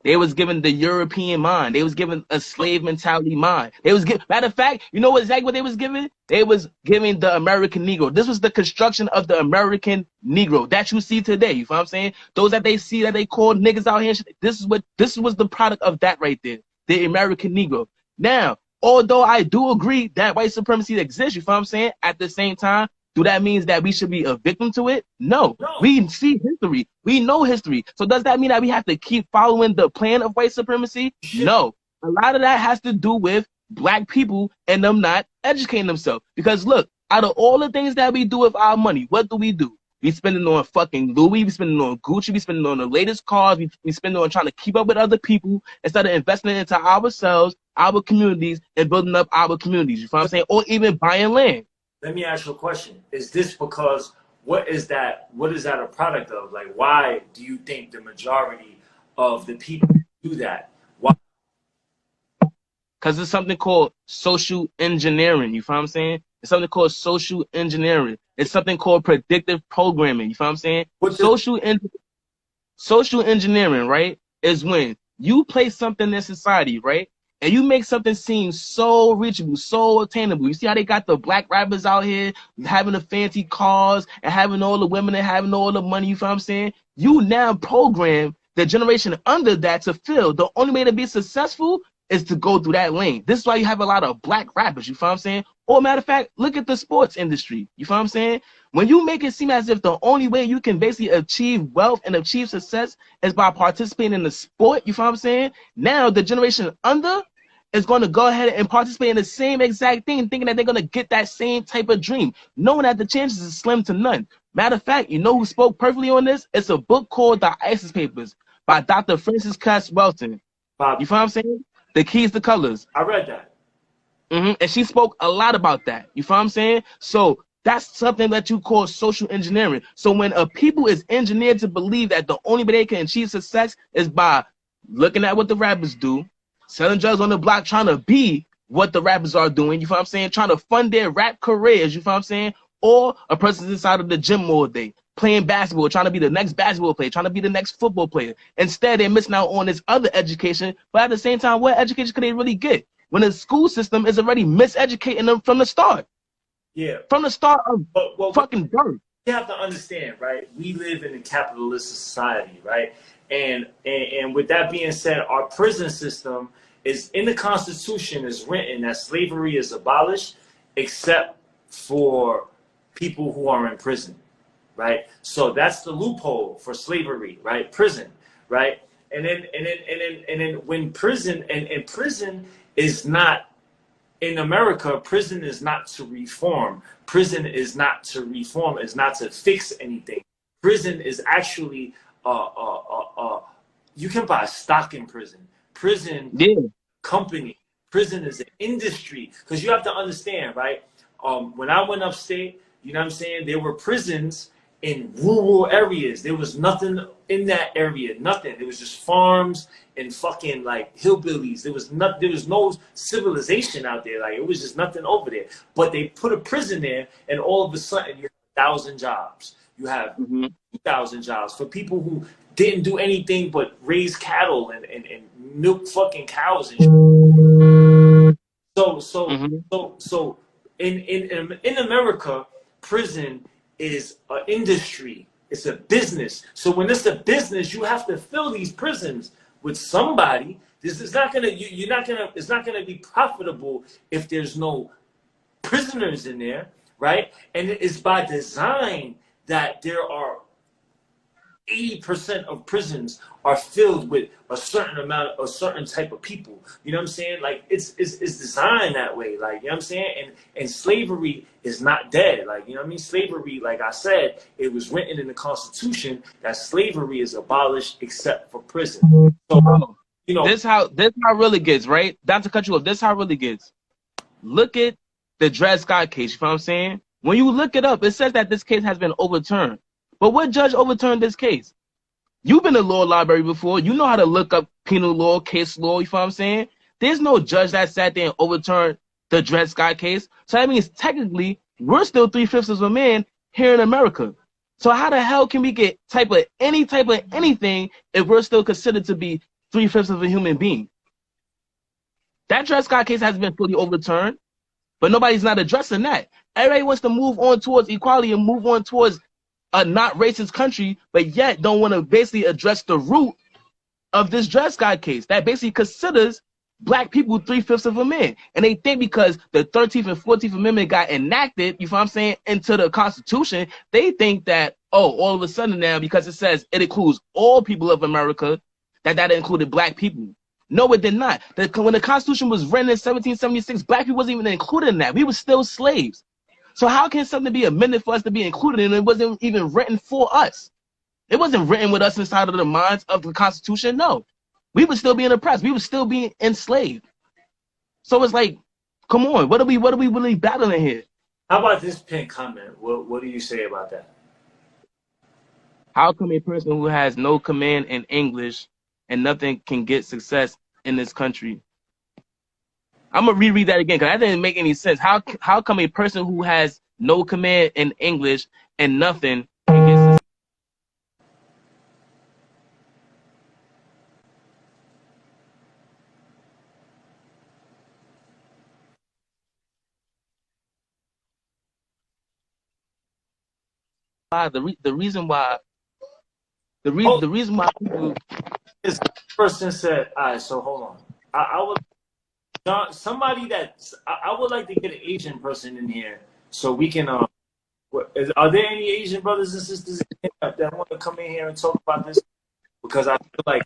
[SPEAKER 2] They was given the European mind. They was given a slave mentality mind. They was given, matter of fact, you know exactly what they was given? They was giving the American Negro. This was the construction of the American Negro that you see today. You feel what I'm saying? Those that they see that they call niggas out here. This was the product of that right there. The American Negro. Now, although I do agree that white supremacy exists, you feel what I'm saying? At the same time, do that mean that we should be a victim to it? No. We see history. We know history. So does that mean that we have to keep following the plan of white supremacy? No. A lot of that has to do with black people and them not educating themselves. Because look, out of all the things that we do with our money, what do? We spending on fucking Louis, we spending on Gucci, we spending on the latest cars, we spending on trying to keep up with other people instead of investing into ourselves, our communities, and building up our communities. You know what I'm saying? Or even buying land.
[SPEAKER 1] Let me ask you a question. Is this because what is that a product of? Like, why do you think the majority of the people do that? Why?
[SPEAKER 2] Because there's something called social engineering. You know what I'm saying? It's something called social engineering. It's something called predictive programming. You know what I'm saying? Social engineering, right, is when you place something in society, right, and you make something seem so reachable, so attainable. You see how they got the black rappers out here having the fancy cars and having all the women and having all the money. You know what I'm saying? You now program the generation under that to feel the only way to be successful is to go through that lane. This is why you have a lot of black rappers, you feel what I'm saying? Or matter of fact, look at the sports industry. You feel what I'm saying? When you make it seem as if the only way you can basically achieve wealth and achieve success is by participating in the sport, you feel what I'm saying? Now the generation under is going to go ahead and participate in the same exact thing, thinking that they're going to get that same type of dream, knowing that the chances is slim to none. Matter of fact, you know who spoke perfectly on this? It's a book called The ISIS Papers by Dr. Francis Cass Welton. You feel what I'm saying? The Keys to Colors.
[SPEAKER 1] I read that.
[SPEAKER 2] And she spoke a lot about that. You feel what I'm saying? So that's something that you call social engineering. So when a people is engineered to believe that the only way they can achieve success is by looking at what the rappers do, selling drugs on the block, trying to be what the rappers are doing, you feel what I'm saying? Trying to fund their rap careers, you feel what I'm saying? Or a person's inside of the gym all day, playing basketball, trying to be the next basketball player, trying to be the next football player. Instead, they're missing out on this other education, but at the same time, what education could they really get when the school system is already miseducating them from the start?
[SPEAKER 1] Yeah.
[SPEAKER 2] From the start of fucking birth.
[SPEAKER 1] You have to understand, right? We live in a capitalist society, right? And with that being said, our prison system is in the Constitution is written that slavery is abolished except for people who are in prison, right? So that's the loophole for slavery, right? Prison, right? And then when prison and prison is not in America, prison is not to reform. Prison is not to reform. It's not to fix anything. Prison is actually you can buy stock in prison. Prison company. Prison is an industry because you have to understand, right? When I went upstate, you know what I'm saying? There were prisons in rural areas. There was nothing in that area, nothing. There was just farms and fucking like hillbillies. There was no civilization out there. Like it was just nothing over there. But they put a prison there, and all of a sudden you have 1,000 jobs. You have 2,000 jobs for people who didn't do anything but raise cattle and milk fucking cows and shit. So in America, prison is an industry. It's a business. So when it's a business, you have to fill these prisons with somebody. This is not gonna. It's not gonna be profitable if there's no prisoners in there, right? And it's by design that there are 80% of prisons are filled with a certain type of people. You know what I'm saying? Like it's designed that way. Like, you know what I'm saying? And slavery is not dead. Like, you know what I mean? Slavery, like I said, it was written in the Constitution that slavery is abolished except for prison. So, you know,
[SPEAKER 2] this how it really gets, right? Not to cut you off, this how it really gets. Look at the Dred Scott case, you know what I'm saying? When you look it up, it says that this case has been overturned. But what judge overturned this case? You've been to law library before. You know how to look up penal law, case law, you know what I'm saying? There's no judge that sat there and overturned the Dred Scott case. So that means technically we're still 3/5 of a man here in America. So how the hell can we get any type of anything if we're still considered to be 3/5 of a human being? That Dred Scott case has been fully overturned, but nobody's not addressing that. Everybody wants to move on towards equality and move on towards a not racist country, but yet don't want to basically address the root of this Dred Scott case that basically considers black people 3/5 of a man. And they think because the 13th and 14th Amendment got enacted, you know what I'm saying, into the Constitution, they think that, oh, all of a sudden now, because it says it includes all people of America, that included black people. No, it did not. When the Constitution was written in 1776, black people wasn't even included in that. We were still slaves. So how can something be amended for us to be included and it wasn't even written for us? It wasn't written with us inside of the minds of the Constitution. No, we were still being oppressed. We were still being enslaved. So it's like, come on, what are we really battling here?
[SPEAKER 1] How about this pin comment? What do you say about that?
[SPEAKER 2] How come a person who has no command in English and nothing can get success in this country? I'm gonna reread that again because that didn't make any sense. How come a person who has no command in English and nothing can get success? The reason why people.
[SPEAKER 1] This person said, all right, so hold on. I would somebody that I would like to get an Asian person in here so we can are there any Asian brothers and sisters that want to come in here and talk about this? Because I feel like,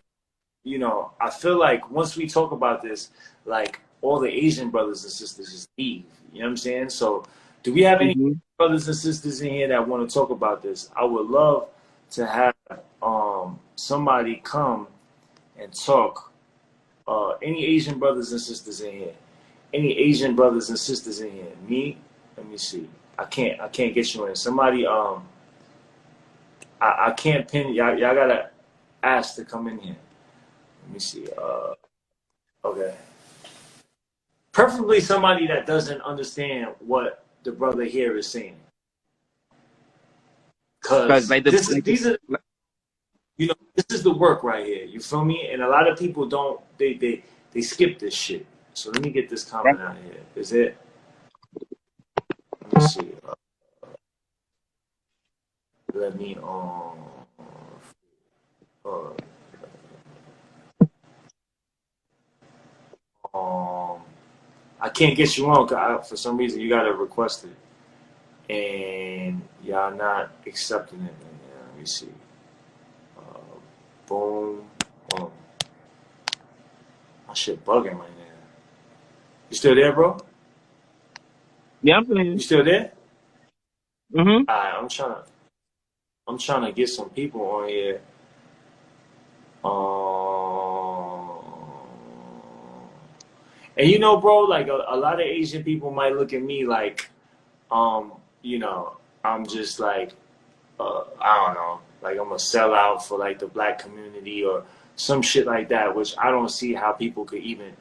[SPEAKER 1] I feel like once we talk about this, like all the Asian brothers and sisters just leave. You know what I'm saying? So do we have any brothers and sisters in here that want to talk about this? I would love to have somebody come and talk. Any Asian brothers and sisters in here? Any Asian brothers and sisters in here? Me? Let me see. I can't get you in. Somebody I can't pin y'all gotta ask to come in here. Let me see. Okay. Preferably somebody that doesn't understand what the brother here is saying. Cause like this is the work right here. You feel me? And a lot of people don't. They skip this shit. So let me get this comment out here. Is it? Let me see. Let me I can't get you on because for some reason you gotta request it, and y'all not accepting it. Let me see. Boom. Boom. My shit bugging right now. You still there, bro?
[SPEAKER 2] Yeah, I'm still here.
[SPEAKER 1] You still there?
[SPEAKER 2] Mm-hmm.
[SPEAKER 1] Alright, I'm trying to get some people on here. And bro, like a lot of Asian people might look at me like, I'm just like, I don't know, like I'm a sellout for like the black community or some shit like that, which I don't see how people could even,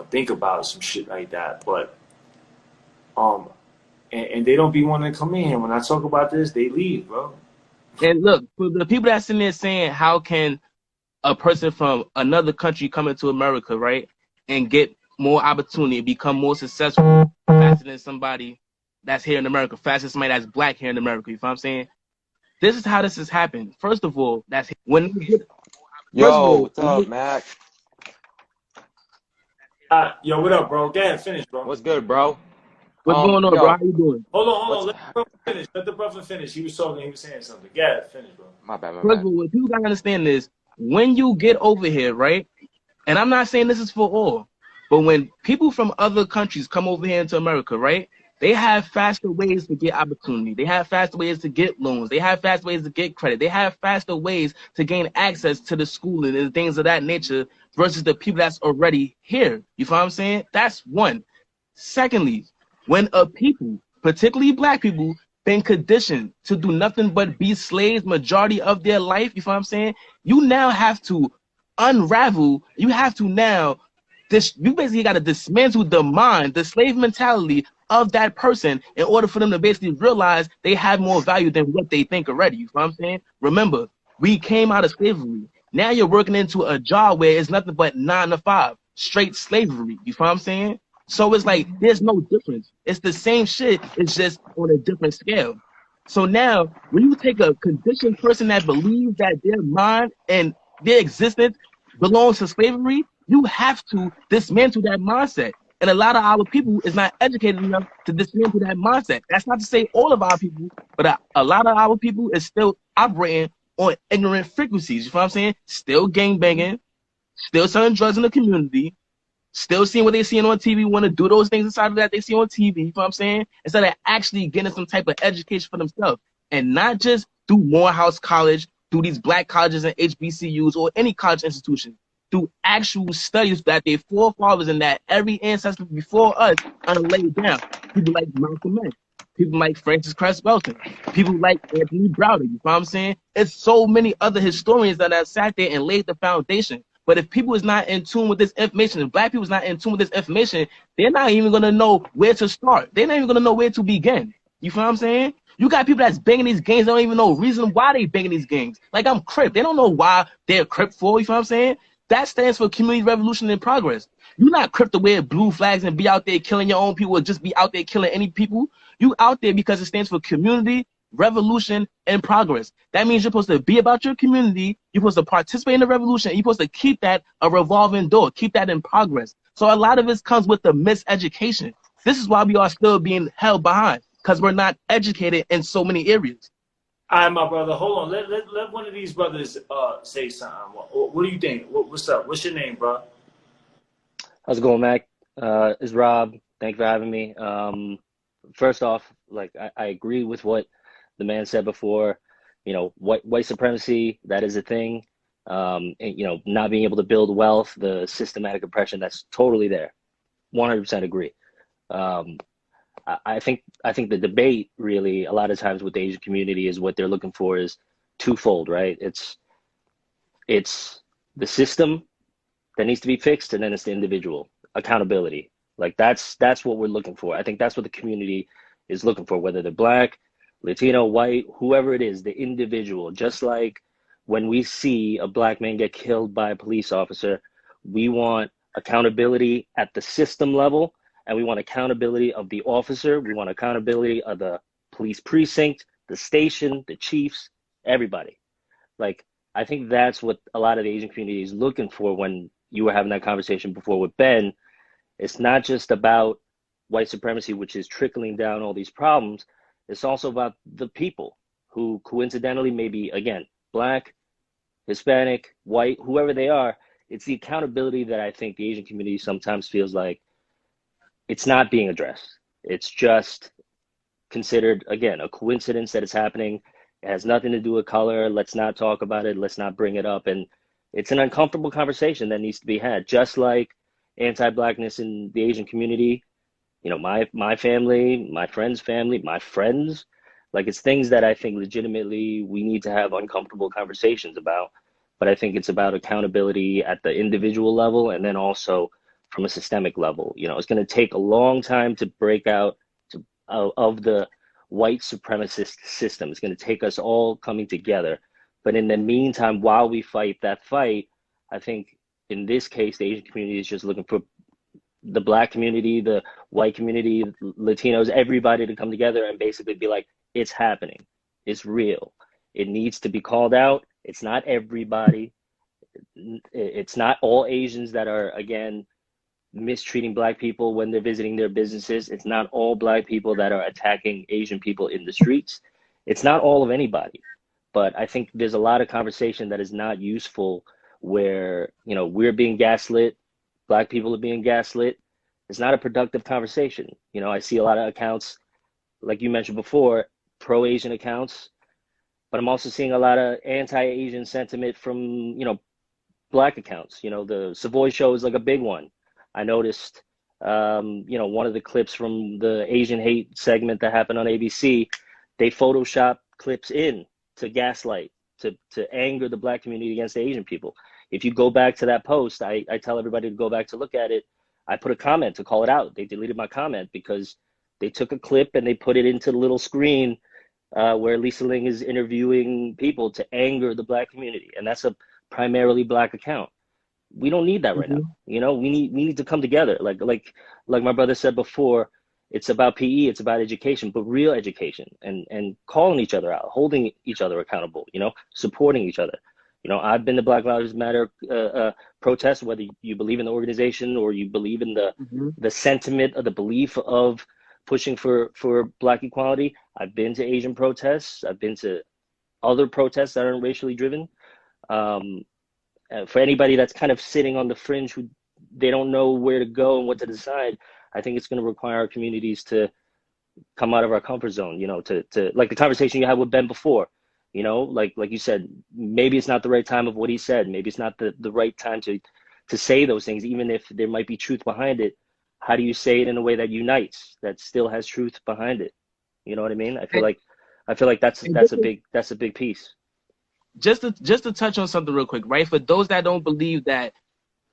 [SPEAKER 1] think about some shit like that. But, and they don't be wanting to come in here. When I talk about this, they leave, bro.
[SPEAKER 2] And look, for the people that's in there saying, how can a person from another country come into America, right, and get more opportunity, become more successful faster than somebody that's here in America, faster than somebody that's black here in America? You know what I'm saying? This is how this has happened. First of all, that's when you get.
[SPEAKER 3] Yo, what's up, Mac?
[SPEAKER 1] Yo, what up, bro? Go ahead, finish, bro.
[SPEAKER 3] What's good, bro?
[SPEAKER 2] What's going on, bro? How you doing?
[SPEAKER 1] Hold on. Let the brother finish. Let the brother finish. He was talking. He was saying something. Go ahead, finish, bro.
[SPEAKER 3] My bad.
[SPEAKER 2] First of all, what people gotta understand is when you get over here, right? And I'm not saying this is for all, but when people from other countries come over here into America, right? They have faster ways to get opportunity. They have faster ways to get loans. They have faster ways to get credit. They have faster ways to gain access to the schooling and things of that nature versus the people that's already here. You feel what I'm saying? That's one. Secondly, when a people, particularly black people, been conditioned to do nothing but be slaves majority of their life, you feel what I'm saying? You now have to unravel. You have to now, you basically got to dismantle the mind, the slave mentality of that person in order for them to basically realize they have more value than what they think already. You know what I'm saying? Remember, we came out of slavery. Now you're working into a job where it's nothing but 9 to 5, straight slavery. You know what I'm saying? So it's like there's no difference. It's the same shit. It's just on a different scale. So now when you take a conditioned person that believes that their mind and their existence belongs to slavery, you have to dismantle that mindset. And a lot of our people is not educated enough to dismantle that mindset. That's not to say all of our people, but a lot of our people is still operating on ignorant frequencies. You know what I'm saying? Still gangbanging, still selling drugs in the community, still seeing what they're seeing on TV, want to do those things inside of that they see on TV, you know what I'm saying? Instead of actually getting some type of education for themselves. And not just through Morehouse College, through these black colleges and HBCUs or any college institution, through actual studies that their forefathers and that every ancestor before us laid down. People like Malcolm X, people like Francis Cress Welsing, people like Anthony Browder, you know what I'm saying? It's so many other historians that have sat there and laid the foundation. But if people is not in tune with this information, if black people is not in tune with this information, they're not even going to know where to start. They're not even going to know where to begin. You feel what I'm saying? You got people that's banging these gangs, they don't even know the reason why they banging these gangs. Like I'm Crip. They don't know why they're Crip for, you feel what I'm saying? That stands for Community Revolution in Progress. You're not Crip to wear blue flags and be out there killing your own people or just be out there killing any people. You out there because it stands for Community Revolution and Progress. That means you're supposed to be about your community, you're supposed to participate in the revolution, you're supposed to keep that a revolving door, keep that in progress. So a lot of this comes with the miseducation. This is why we are still being held behind, because we're not educated in so many areas.
[SPEAKER 1] All right, my brother, hold on. Let one of these brothers say something. What do you think? What's up? What's your name, bro?
[SPEAKER 4] How's it going, Mac? It's Rob. Thanks for having me. First off, like I agree with what the man said before. You know, white supremacy, that is a thing. And, you know, not being able to build wealth, the systematic oppression, that's totally there. 100% agree. I think the debate really a lot of times with the Asian community is what they're looking for is twofold, right? It's the system that needs to be fixed, and then it's the individual accountability. Like that's what we're looking for. I think that's what the community is looking for, whether they're black, Latino, white, whoever it is, the individual. Just like when we see a black man get killed by a police officer, we want accountability at the system level, and we want accountability of the officer. We want accountability of the police precinct, the station, the chiefs, everybody. Like, I think that's what a lot of the Asian community is looking for. When you were having that conversation before with Ben, it's not just about white supremacy, which is trickling down all these problems. It's also about the people who coincidentally may be, again, black, Hispanic, white, whoever they are. It's the accountability that I think the Asian community sometimes feels like it's not being addressed. It's just considered, again, a coincidence that it's happening. It has nothing to do with color. Let's not talk about it. Let's not bring it up. And it's an uncomfortable conversation that needs to be had. Just like anti-blackness in the Asian community, you know, my family, my friend's family, my friends, like it's things that I think legitimately we need to have uncomfortable conversations about. But I think it's about accountability at the individual level, and then also from a systemic level. You know, it's going to take a long time to break out of the white supremacist system. It's going to take us all coming together. But in the meantime, while we fight that fight, I think in this case, the Asian community is just looking for the black community, the white community, Latinos, everybody to come together and basically be like, it's happening. It's real. It needs to be called out. It's not everybody. It's not all Asians that are, again, mistreating black people when they're visiting their businesses. It's not all black people that are attacking Asian people in the streets. It's not all of anybody. But I think there's a lot of conversation that is not useful where, you know, we're being gaslit, black people are being gaslit. It's not a productive conversation. You know, I see a lot of accounts, like you mentioned before, pro-Asian accounts, but I'm also seeing a lot of anti-Asian sentiment from, you know, black accounts. You know, the Savoy show is like a big one. I noticed, you know, one of the clips from the Asian hate segment that happened on ABC, they Photoshop clips in to gaslight, to anger the black community against the Asian people. If you go back to that post, I tell everybody to go back to look at it. I put a comment to call it out. They deleted my comment because they took a clip and they put it into the little screen where Lisa Ling is interviewing people to anger the black community. And that's a primarily black account. We don't need that right now. You know, we need to come together. Like my brother said before, it's about PE, it's about education, but real education, and calling each other out, holding each other accountable, you know, supporting each other. You know, I've been to Black Lives Matter protests, whether you believe in the organization or you believe in the sentiment or the belief of pushing for black equality. I've been to Asian protests. I've been to other protests that aren't racially driven. for anybody that's kind of sitting on the fringe, who they don't know where to go and what to decide, I think it's going to require our communities to come out of our comfort zone, to like the conversation you had with Ben before, like you said, maybe it's not the right time of what he said. Maybe it's not the right time to say those things, even if there might be truth behind it. How do you say it in a way that unites, that still has truth behind it? You know what I mean? I feel like that's a big piece.
[SPEAKER 2] Just to touch on something real quick, right? For those that don't believe that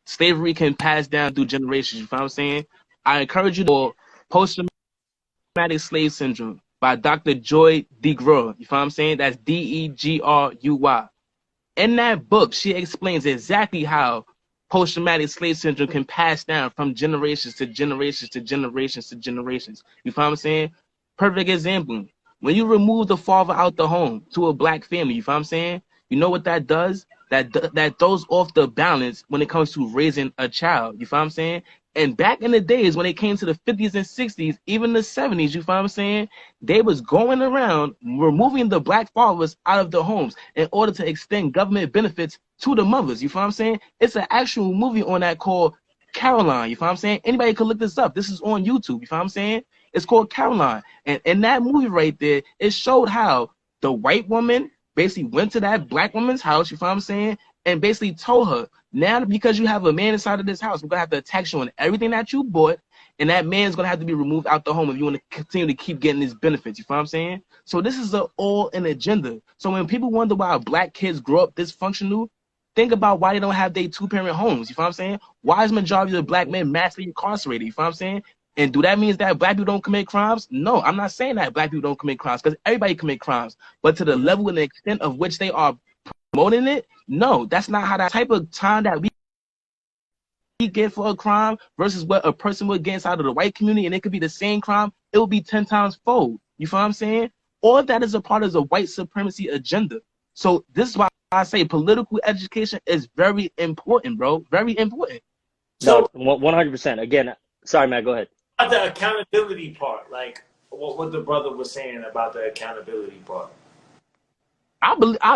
[SPEAKER 2] slavery can pass down through generations, you know what I'm saying? I encourage you to Post-Traumatic Slave Syndrome by Dr. Joy DeGruy. You know what I'm saying? That's DeGruy. In that book, she explains exactly how post-traumatic slave syndrome can pass down from generations to generations to generations to generations. You know what I'm saying? Perfect example. When you remove the father out the home to a black family, you know what I'm saying? You know what that does? That throws off the balance when it comes to raising a child. You know what I'm saying? And back in the days when it came to the 50s and 60s, even the 70s, you know what I'm saying? They was going around removing the black fathers out of the homes in order to extend government benefits to the mothers. You know what I'm saying? It's an actual movie on that called Caroline. You know what I'm saying? Anybody could look this up. This is on YouTube. You know what I'm saying? It's called Caroline. And in that movie right there, it showed how the white woman basically went to that black woman's house, you know what I'm saying, and basically told her, now because you have a man inside of this house, we're going to have to tax you on everything that you bought, and that man's going to have to be removed out the home if you want to continue to keep getting his benefits, you know what I'm saying? So this is all an agenda. So when people wonder why black kids grow up dysfunctional, think about why they don't have their two-parent homes, you know what I'm saying? Why is majority of the black men massively incarcerated, you know what I'm saying? And do that mean that black people don't commit crimes? No, I'm not saying that black people don't commit crimes, because everybody commit crimes. But to the level and the extent of which they are promoting it, no, that's not how that type of time that we get for a crime versus what a person would get inside of the white community, and it could be the same crime, it will be 10 times fold. You feel what I'm saying? All of that is a part of the white supremacy agenda. So this is why I say political education is very important, bro. Very important.
[SPEAKER 4] So 100%. Again, sorry, Matt, go ahead.
[SPEAKER 1] The accountability part, like what the brother was saying about the accountability part.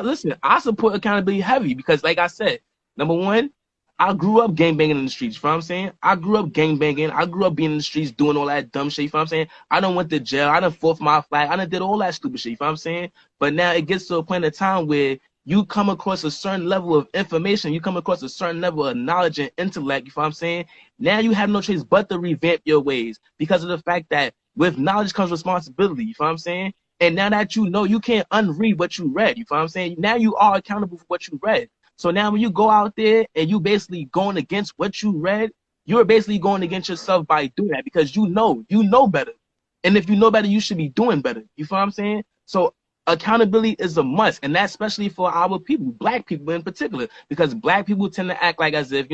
[SPEAKER 2] Listen, I support accountability heavy because, like I said, number one, I grew up gangbanging in the streets, you know what I'm saying? I grew up gangbanging. I grew up being in the streets doing all that dumb shit, you know what I'm saying? I done went to jail. I done fought for my flag. I done did all that stupid shit, you know what I'm saying? But now it gets to a point in time where you come across a certain level of information, you come across a certain level of knowledge and intellect, you know what I'm saying? Now you have no choice but to revamp your ways because of the fact that with knowledge comes responsibility, you know what I'm saying? And now that you know, you can't unread what you read, you know what I'm saying? Now you are accountable for what you read. So now when you go out there and you basically going against what you read, you're basically going against yourself by doing that because you know better. And if you know better, you should be doing better. You feel what I'm saying? So accountability is a must, and that's especially for our people, black people in particular, because black people tend to act like as if,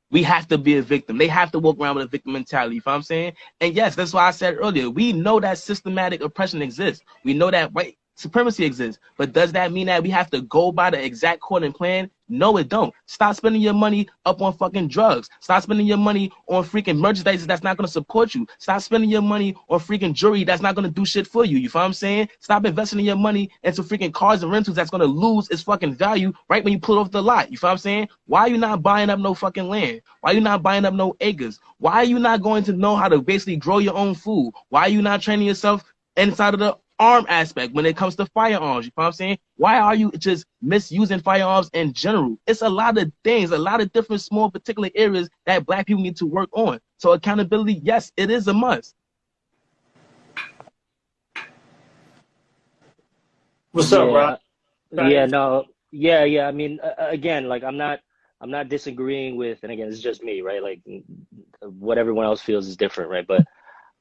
[SPEAKER 2] we have to be a victim. They have to walk around with a victim mentality, you know what I'm saying? And yes, that's why I said earlier, we know that systematic oppression exists. We know that white supremacy exists. But does that mean that we have to go by the exact court and plan? No, it don't. Stop spending your money up on fucking drugs. Stop spending your money on freaking merchandise that's not going to support you. Stop spending your money on freaking jewelry that's not going to do shit for you. You feel what I'm saying? Stop investing in your money into freaking cars and rentals that's going to lose its fucking value right when you pull it off the lot. You feel what I'm saying? Why are you not buying up no fucking land? Why are you not buying up no acres? Why are you not going to know how to basically grow your own food? Why are you not training yourself inside of the arm aspect when it comes to firearms? You know what I'm saying? Why are you just misusing firearms in general? It's a lot of things, a lot of different small particular areas that black people need to work on. So accountability, yes, it is a must.
[SPEAKER 1] What's up, bro?
[SPEAKER 4] I mean, again, like I'm not disagreeing with, and again, it's just me, right? Like what everyone else feels is different, right? But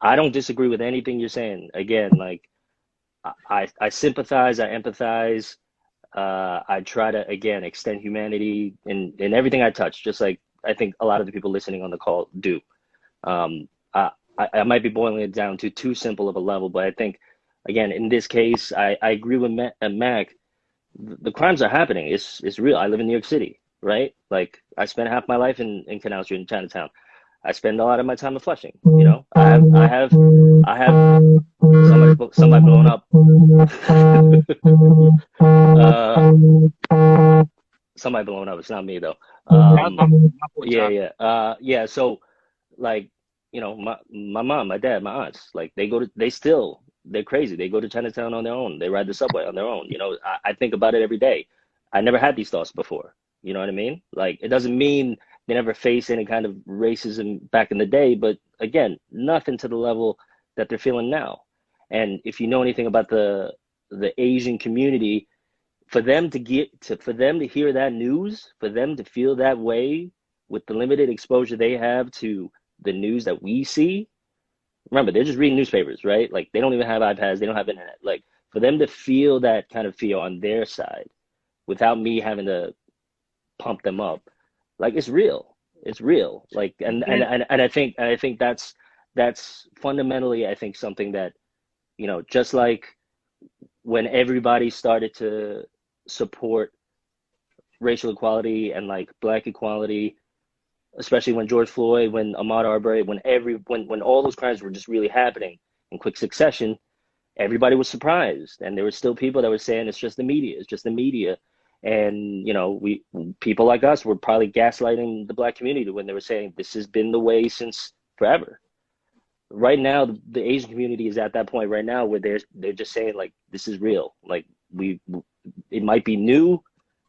[SPEAKER 4] I don't disagree with anything you're saying. Again, like I sympathize, I empathize. I try to, again, extend humanity in everything I touch, just like I think a lot of the people listening on the call do. I might be boiling it down to too simple of a level, but I think, again, in this case, I agree with Mac. The crimes are happening. It's real. I live in New York City, right? Like I spent half my life in Canal Street in Chinatown. I spend a lot of my time in Flushing. I have somebody blowing up. Somebody blowing up. It's not me though.
[SPEAKER 2] That's my point,
[SPEAKER 4] Yeah,
[SPEAKER 2] John.
[SPEAKER 4] yeah. So like, you know, my mom, my dad, my aunts, like they're crazy. They go to Chinatown on their own. They ride the subway on their own. You know, I think about it every day. I never had these thoughts before. You know what I mean? Like, it doesn't mean they never faced any kind of racism back in the day, but again, nothing to the level that they're feeling now. And if you know anything about the Asian community, for them to hear that news, for them to feel that way with the limited exposure they have to the news that we see. Remember, they're just reading newspapers, right? Like, they don't even have iPads, they don't have internet. Like, for them to feel that kind of fear on their side without me having to pump them up, like, it's real. It's real. Like, and I think that's fundamentally, I think, something that, you know, just like when everybody started to support racial equality and like black equality, especially when George Floyd, when Ahmaud Arbery, when all those crimes were just really happening in quick succession, everybody was surprised, and there were still people that were saying it's just the media, it's just the media, and you know, people like us were probably gaslighting the black community when they were saying this has been the way since forever. Right now, the Asian community is at that point right now where they're just saying like this is real, like it might be new,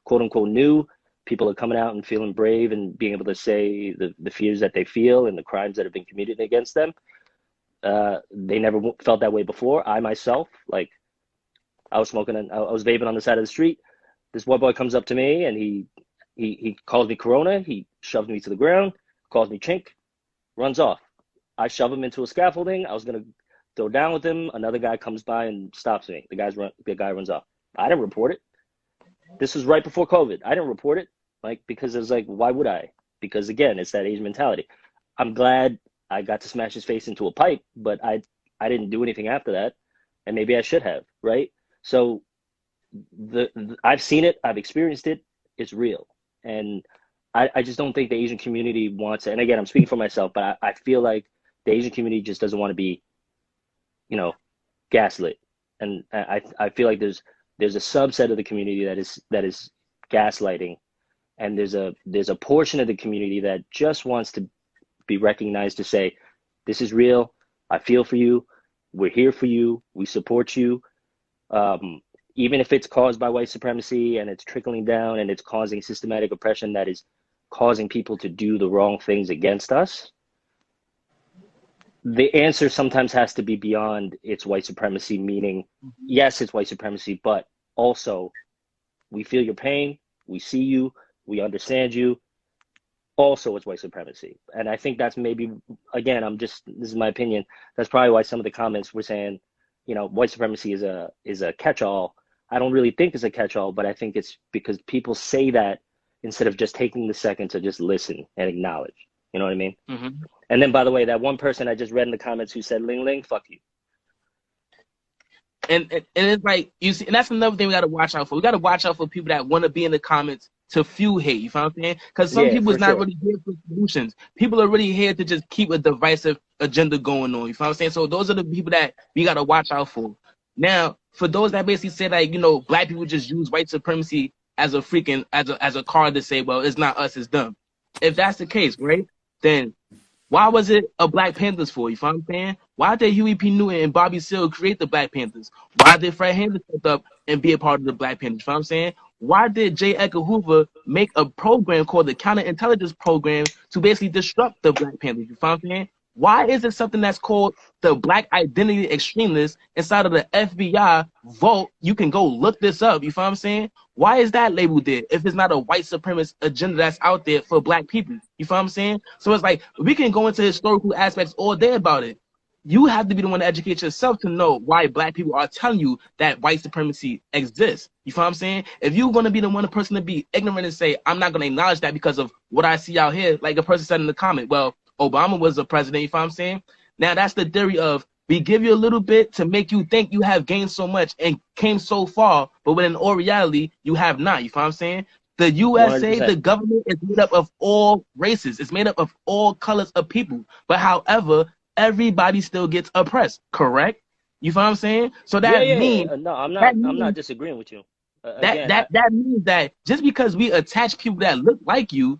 [SPEAKER 4] quote unquote new. People are coming out and feeling brave and being able to say the fears that they feel and the crimes that have been committed against them. They never felt that way before. I myself, like, I was vaping on the side of the street. This white boy comes up to me and he calls me Corona. He shoves me to the ground, calls me chink, runs off. I shove him into a scaffolding. I was gonna throw down with him. Another guy comes by and stops me. The guy runs off. I didn't report it. This was right before COVID. I didn't report it, like, because it was like, why would I? Because again, it's that Asian mentality. I'm glad I got to smash his face into a pipe, but I didn't do anything after that, and maybe I should have, right? So I've seen it, I've experienced it. It's real, and I just don't think the Asian community wants it. And again, I'm speaking for myself, but I feel like the Asian community just doesn't want to be, you know, gaslit, and I feel like there's a subset of the community that is gaslighting, and there's a portion of the community that just wants to be recognized to say, this is real, I feel for you, we're here for you, we support you, even if it's caused by white supremacy and it's trickling down and it's causing systematic oppression that is causing people to do the wrong things against us. The answer sometimes has to be beyond it's white supremacy, meaning, yes, it's white supremacy, but also we feel your pain, we see you, we understand you. Also, it's white supremacy. And I think that's maybe, again, this is my opinion, that's probably why some of the comments were saying, you know, white supremacy is a catch-all. I don't really think it's a catch-all, but I think it's because people say that instead of just taking the second to just listen and acknowledge. You know what I mean? Mm-hmm. And then, by the way, that one person I just read in the comments who said Ling Ling, fuck you.
[SPEAKER 2] And it's like, you see, and that's another thing we got to watch out for. We got to watch out for people that want to be in the comments to fuel hate. You know what I'm saying? Because some people is not really here for solutions. People are really here to just keep a divisive agenda going on. You know what I'm saying? So those are the people that we got to watch out for. Now, for those that basically say that, you know, black people just use white supremacy as a freaking, as a card to say, well, it's not us, it's them. If that's the case, right, then why was it a Black Panthers for? You know what I'm saying? Why did Huey P. Newton and Bobby Seale create the Black Panthers? Why did Fred Hampton step up and be a part of the Black Panthers? You know what I'm saying? Why did J. Edgar Hoover make a program called the Counterintelligence Program to basically disrupt the Black Panthers? You know what I'm saying? Why is it something that's called the Black Identity Extremists inside of the FBI vault? You can go look this up. You know what I'm saying? Why is that labeled there if it's not a white supremacist agenda that's out there for black people? You know what I'm saying? So it's like, we can go into historical aspects all day about it. You have to be the one to educate yourself to know why black people are telling you that white supremacy exists. You know what I'm saying? If you're going to be the one person to be ignorant and say, I'm not going to acknowledge that because of what I see out here, like a person said in the comment, well, Obama was the president, you know what I'm saying? Now, that's the theory of, we give you a little bit to make you think you have gained so much and came so far, but when in all reality, you have not. You know what I'm saying? The USA, 100%. The government is made up of all races. It's made up of all colors of people. But however, everybody still gets oppressed, correct? You know what I'm saying? So that means...
[SPEAKER 4] No, I'm not disagreeing with you. again,
[SPEAKER 2] that means that just because we attach people that look like you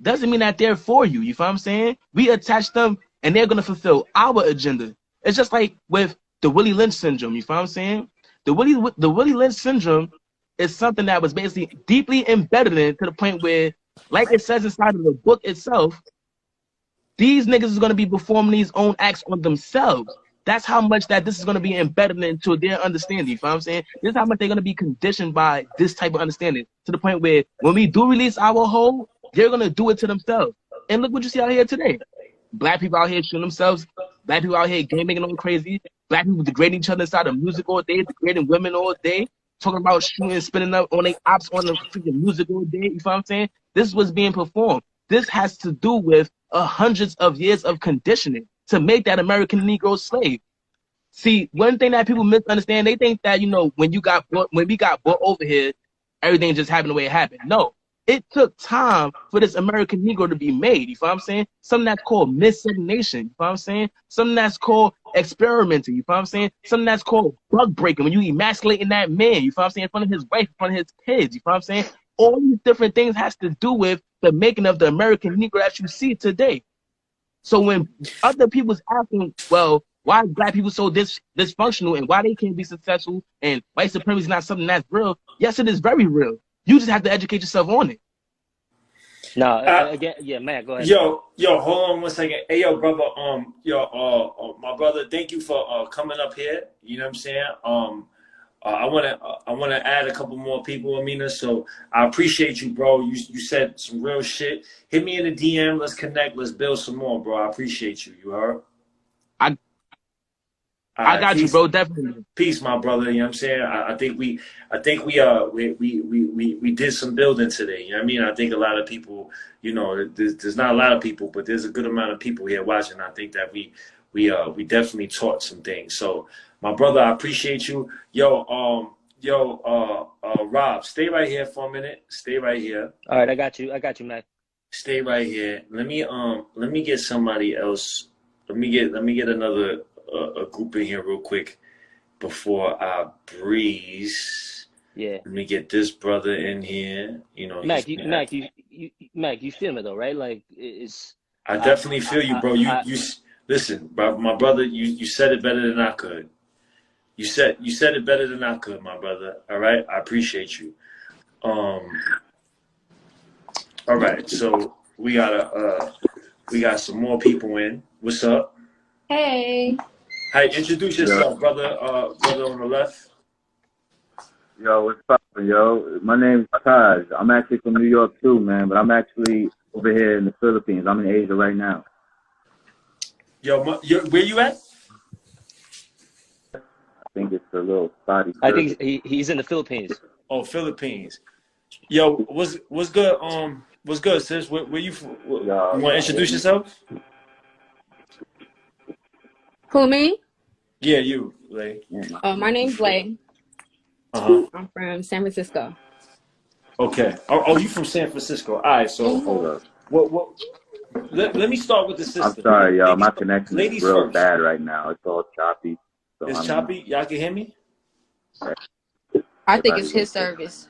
[SPEAKER 2] doesn't mean that they're for you. You feel what I'm saying? We attach them and they're gonna fulfill our agenda. It's just like with the Willie Lynch syndrome. You feel what I'm saying? The Willie Lynch syndrome is something that was basically deeply embedded in to the point where, like it says inside of the book itself, these niggas is gonna be performing these own acts on themselves. That's how much that this is gonna be embedded into their understanding. You feel what I'm saying? This is how much they're gonna be conditioned by this type of understanding to the point where when we do release our whole, they're gonna do it to themselves. And look what you see out here today. Black people out here shooting themselves. Black people out here gaming and going crazy. Black people degrading each other inside of music all day, degrading women all day, talking about shooting and spinning up on their ops on the freaking music all day. You feel what I'm saying? This is what's being performed. This has to do with hundreds of years of conditioning to make that American Negro slave. See, one thing that people misunderstand, they think that, you know, when we got brought over here, everything just happened the way it happened. No. It took time for this American Negro to be made. You feel what I'm saying? Something that's called miscegenation. You feel what I'm saying? Something that's called experimenting. You feel what I'm saying? Something that's called bug breaking. When you emasculating that man, you feel what I'm saying? In front of his wife, in front of his kids. You feel what I'm saying? All these different things has to do with the making of the American Negro that you see today. So when other people's asking, well, why are black people so dysfunctional and why they can't be successful and white supremacy is not something that's real? Yes, it is very real. You just have to educate yourself on it.
[SPEAKER 4] No, again, yeah, Matt, go ahead.
[SPEAKER 1] Yo, hold on one second. Hey, yo, brother, my brother, thank you for coming up here. You know what I'm saying? I wanna add a couple more people, Amina. So I appreciate you, bro. You said some real shit. Hit me in the DM. Let's connect. Let's build some more, bro. I appreciate you. You heard?
[SPEAKER 2] I got you, bro. Definitely.
[SPEAKER 1] Peace, my brother. You know what I'm saying? I think we did some building today. You know what I mean? I think a lot of people, you know, there's not a lot of people, but there's a good amount of people here watching. I think that we definitely taught some things. So, my brother, I appreciate you. Rob, stay right here for a minute. Stay right here.
[SPEAKER 4] All right, I got you, Matt.
[SPEAKER 1] Stay right here. Let me get somebody else. Let me get another a group in here real quick before I breeze.
[SPEAKER 4] Yeah.
[SPEAKER 1] Let me get this brother in here. You know,
[SPEAKER 4] Mac, you feel me though, right? Like it's.
[SPEAKER 1] I definitely feel you, bro. You listen, bro, my brother. You said it better than I could. You said it better than I could, my brother. All right, I appreciate you. All right, so we got some more people in. What's up?
[SPEAKER 5] Hey.
[SPEAKER 1] Hi, introduce yourself, brother. Brother on the left.
[SPEAKER 6] Yo, what's up, yo? My name's Taj. I'm actually from New York too, man, but I'm actually over here in the Philippines. I'm in Asia right now.
[SPEAKER 1] Yo, where you at?
[SPEAKER 6] I think it's a little spotty.
[SPEAKER 4] I think he's in the Philippines.
[SPEAKER 1] Oh, Philippines. Yo, what's good? What's good, sis? Where you from? You want to introduce yourself?
[SPEAKER 5] Who, me?
[SPEAKER 1] Yeah, you, Lay.
[SPEAKER 5] Oh, my name's Lay.
[SPEAKER 1] Uh-huh.
[SPEAKER 5] I'm from San Francisco.
[SPEAKER 1] Okay. Oh, you from San Francisco. All right, so
[SPEAKER 6] Hold up.
[SPEAKER 1] Let me start with the system.
[SPEAKER 6] I'm sorry, y'all. My connection is real
[SPEAKER 1] first.
[SPEAKER 6] bad right now. It's all choppy. So
[SPEAKER 1] It's choppy? Y'all can hear me?
[SPEAKER 5] I think it's his service.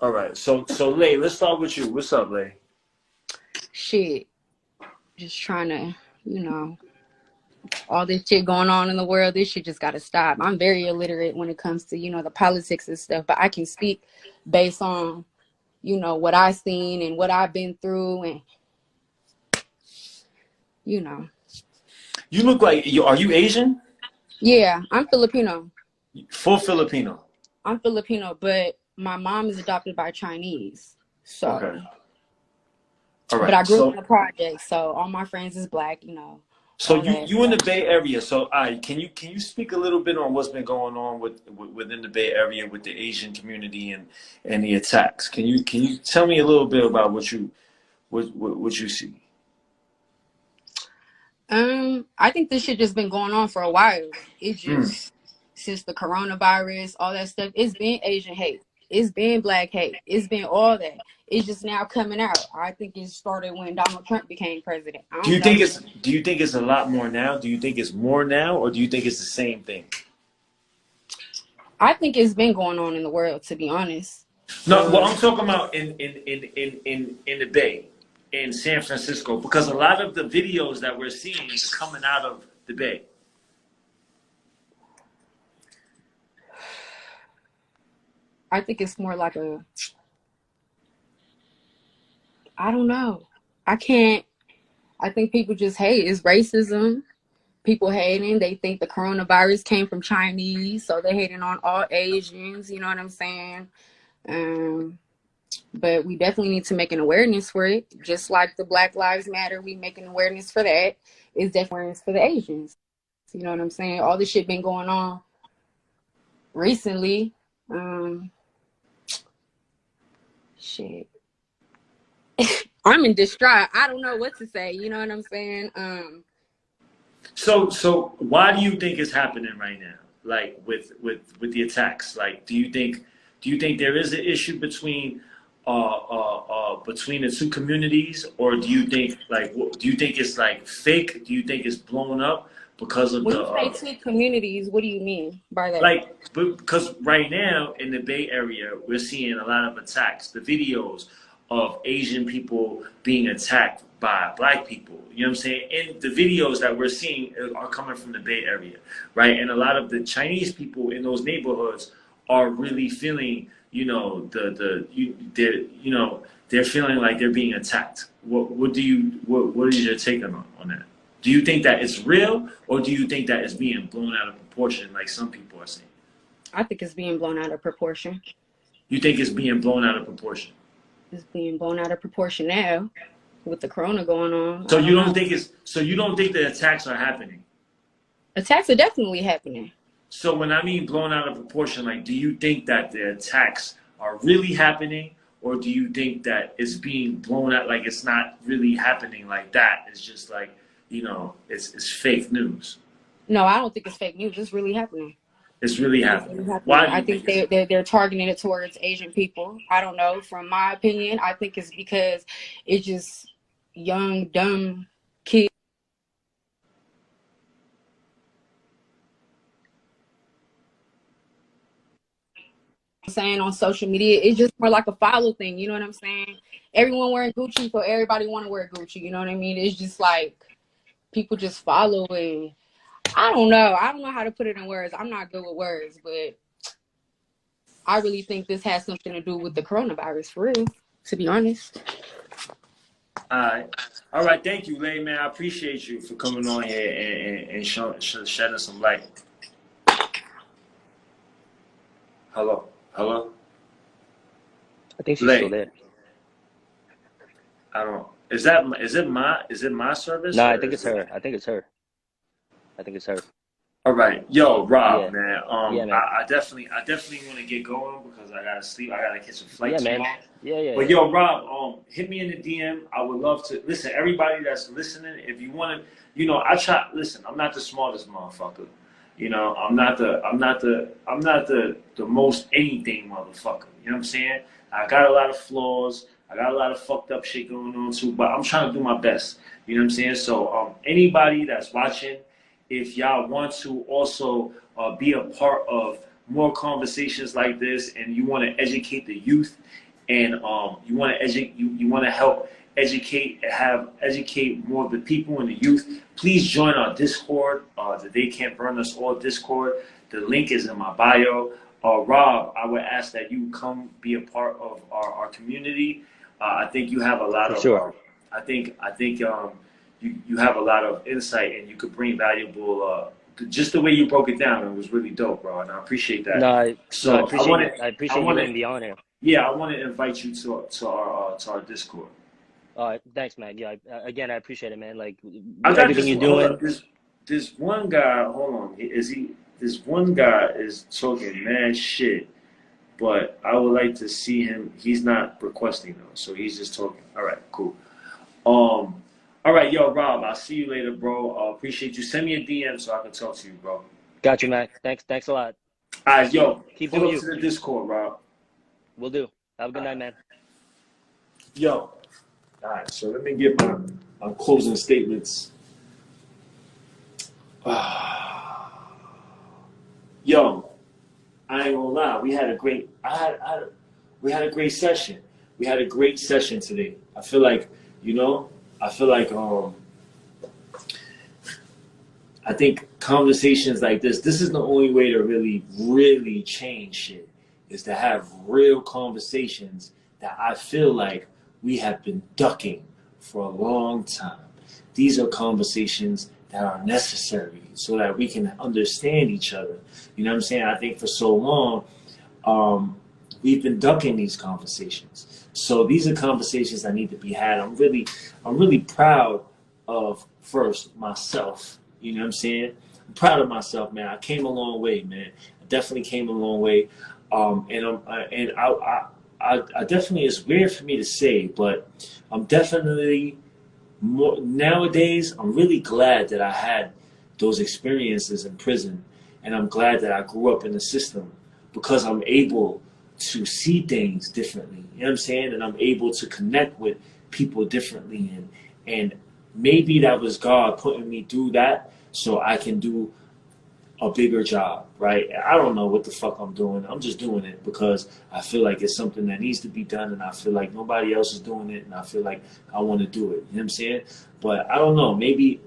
[SPEAKER 1] All right. So Lay, let's start with you. What's up, Lay?
[SPEAKER 5] Shit. Just trying to, all this shit going on in the world, this shit just got to stop. I'm very illiterate when it comes to, the politics and stuff, but I can speak based on, what I've seen and what I've been through and,
[SPEAKER 1] You look like, are you Asian?
[SPEAKER 5] Yeah, I'm Filipino.
[SPEAKER 1] Full Filipino.
[SPEAKER 5] I'm Filipino, but my mom is adopted by Chinese. So,
[SPEAKER 1] okay. All right.
[SPEAKER 5] But I grew up in the project, so all my friends is black,
[SPEAKER 1] So you in the Bay Area. So, all right, can you speak a little bit on what's been going on within the Bay Area with the Asian community and the attacks? Can you tell me a little bit about what you see?
[SPEAKER 5] I think this shit just been going on for a while. It just since the coronavirus, all that stuff, it's been Asian hate. It's been black hate. It's been all that. It's just now coming out. I think it started when Donald Trump became president.
[SPEAKER 1] Do you think it's a lot more now? Do you think it's more now, or do you think it's the same thing?
[SPEAKER 5] I think it's been going on in the world, to be honest.
[SPEAKER 1] No, well, I'm talking about in the Bay, in San Francisco, because a lot of the videos that we're seeing are coming out of the Bay.
[SPEAKER 5] I think it's more like I don't know. I think people just hate. It's racism. People hating. They think the coronavirus came from Chinese, so they're hating on all Asians. You know what I'm saying? But we definitely need to make an awareness for it. Just like the Black Lives Matter, we make an awareness for that. It's definitely awareness for the Asians. You know what I'm saying? All this shit been going on recently. Shit. I'm in distraught. I don't know what to say. You know what I'm saying?
[SPEAKER 1] So why do you think it's happening right now? Like with the attacks? Like, do you think there is an issue between the two communities, or do you think it's like fake? Do you think it's blown up because of
[SPEAKER 5] when you say two communities, what do you mean by that?
[SPEAKER 1] Like, because right now in the Bay Area, we're seeing a lot of attacks. The videos of Asian people being attacked by Black people. You know what I'm saying? And the videos that we're seeing are coming from the Bay Area, right? And a lot of the Chinese people in those neighborhoods are really feeling, they're feeling like they're being attacked. What is your take on that? Do you think that it's real, or do you think that it's being blown out of proportion, like some people are saying?
[SPEAKER 5] I think it's being blown out of proportion.
[SPEAKER 1] You think it's being blown out of proportion?
[SPEAKER 5] It's being blown out of proportion now, with the corona going on.
[SPEAKER 1] So you don't think the attacks are happening?
[SPEAKER 5] Attacks are definitely happening.
[SPEAKER 1] So when I mean blown out of proportion, like, do you think that the attacks are really happening, or do you think that it's being blown out, like it's not really happening like that? It's just like, it's fake news.
[SPEAKER 5] No, I don't think it's fake news. It's really happening.
[SPEAKER 1] It's really happening.
[SPEAKER 5] It's really happening.
[SPEAKER 1] Why?
[SPEAKER 5] I think they're targeting it towards Asian people. I don't know. From my opinion, I think it's because it's just young, dumb kids saying on social media. It's just more like a follow thing. You know what I'm saying? Everyone wearing Gucci, so everybody want to wear Gucci. You know what I mean? It's just like people just following. I don't know how to put it in words. I'm not good with words, but I really think this has something to do with the coronavirus, for real, to be honest.
[SPEAKER 1] All right. Thank you, Lay, man. I appreciate you for coming on here and shedding some light. Hello.
[SPEAKER 4] I think she's
[SPEAKER 1] Lay.
[SPEAKER 4] still there.
[SPEAKER 1] I don't. Is it my service?
[SPEAKER 4] No, I think it's her. I think it's her.
[SPEAKER 1] All right, yo, Rob,
[SPEAKER 4] Yeah.
[SPEAKER 1] man.
[SPEAKER 4] Yeah, man.
[SPEAKER 1] I definitely want to get going because I gotta sleep. I gotta catch a flight
[SPEAKER 4] Yeah,
[SPEAKER 1] tomorrow.
[SPEAKER 4] man. Yeah.
[SPEAKER 1] But yo, Rob, hit me in the DM. I would love to listen. Everybody that's listening, if you want to, I try. Listen, I'm not the smartest motherfucker. I'm not the most anything motherfucker. You know what I'm saying? I got a lot of flaws. I got a lot of fucked up shit going on too. But I'm trying to do my best. You know what I'm saying? So anybody that's watching, if y'all want to also be a part of more conversations like this, and you want to educate the youth, and you want to help educate more of the people and the youth, please join our Discord, the They Can't Burn Us All Discord. The link is in my bio. Rob, I would ask that you come be a part of our community. I think you have a lot of.
[SPEAKER 4] Sure.
[SPEAKER 1] I think you have a lot of insight, and you could bring valuable. Just the way you broke it down, it was really dope, bro, and I appreciate that.
[SPEAKER 4] I appreciate you being the honor.
[SPEAKER 1] Yeah, I want to invite you to our Discord.
[SPEAKER 4] Thanks, man. Yeah, again, I appreciate it, man. Like
[SPEAKER 1] everything
[SPEAKER 4] you're doing.
[SPEAKER 1] This one guy, hold on, this one guy is talking mad shit, but I would like to see him. He's not requesting though, so he's just talking. All right, cool. All right, yo, Rob, I'll see you later, bro. Appreciate you. Send me a DM so I can talk to you, bro.
[SPEAKER 4] Got you, man. Thanks a lot.
[SPEAKER 1] All right, yo,
[SPEAKER 4] keep
[SPEAKER 1] pull
[SPEAKER 4] doing
[SPEAKER 1] up to the Discord, Rob.
[SPEAKER 4] Will do. Have a good night, man.
[SPEAKER 1] Yo. All right, so let me get my closing statements. Yo, I ain't gonna lie. We had a great. We had a great session. We had a great session today. I feel like, you know, I feel like I think conversations like this is the only way to really, really change shit, is to have real conversations that I feel like we have been ducking for a long time. These are conversations that are necessary so that we can understand each other. You know what I'm saying? I think for so long, we've been ducking these conversations. So these are conversations that need to be had. I'm really proud of, first, myself. You know what I'm saying? I'm proud of myself, man. I came a long way, man. I definitely came a long way. I definitely, it's weird for me to say, but I'm definitely more nowadays. I'm really glad that I had those experiences in prison, and I'm glad that I grew up in the system, because I'm able to see things differently. You know what I'm saying? And I'm able to connect with people differently, and maybe that was God putting me through that so I can do a bigger job, right? I don't know what the fuck I'm doing. I'm just doing it because I feel like it's something that needs to be done, and I feel like nobody else is doing it, and I feel like I want to do it. You know what I'm saying? But I don't know. Maybe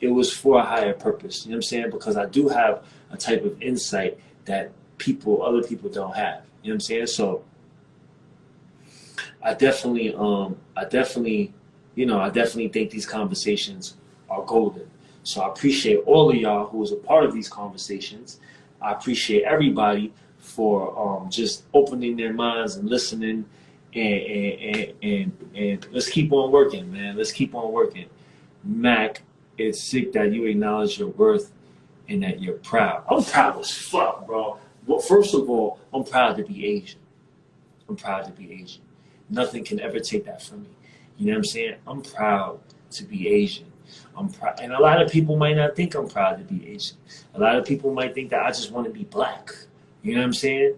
[SPEAKER 1] it was for a higher purpose. You know what I'm saying? Because I do have a type of insight that other people don't have. You know what I'm saying? So I definitely think these conversations are golden. So I appreciate all of y'all who was a part of these conversations. I appreciate everybody for just opening their minds and listening, and let's keep on working, man. Let's keep on working. Mac, it's sick that you acknowledge your worth and that you're proud. I'm proud as fuck, bro. Well, first of all, I'm proud to be Asian. I'm proud to be Asian. Nothing can ever take that from me. You know what I'm saying? I'm proud to be Asian. I'm proud, and a lot of people might not think I'm proud to be Asian. A lot of people might think that I just want to be black. You know what I'm saying?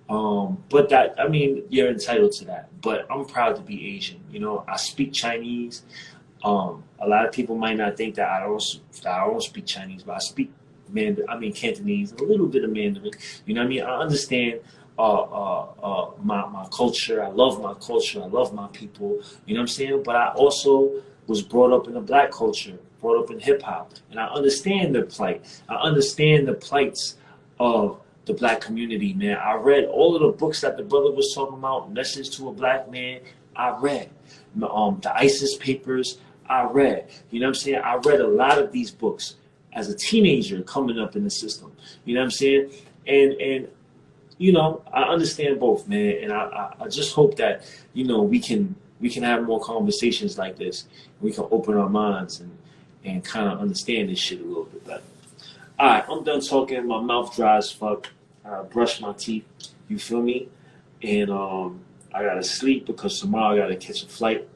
[SPEAKER 1] But that, I mean, you're entitled to that. But I'm proud to be Asian. You know, I speak Chinese. A lot of people might not think that I don't speak Chinese, but I speak Cantonese, a little bit of Mandarin. You know what I mean? I understand my culture. I love my culture. I love my people. You know what I'm saying? But I also was brought up in the black culture, brought up in hip hop, and I understand their plight. I understand the plights of the black community, man. I read all of the books that the brother was talking about. Message to a Black Man, I read. The ISIS papers, I read. You know what I'm saying? I read a lot of these books as a teenager coming up in the system. You know what I'm saying? And you know, I understand both, man. And I just hope that, you know, we can have more conversations like this. We can open our minds and kind of understand this shit a little bit better. All right, I'm done talking. My mouth dry as fuck. I brush my teeth. You feel me? And I gotta sleep because tomorrow I gotta catch a flight.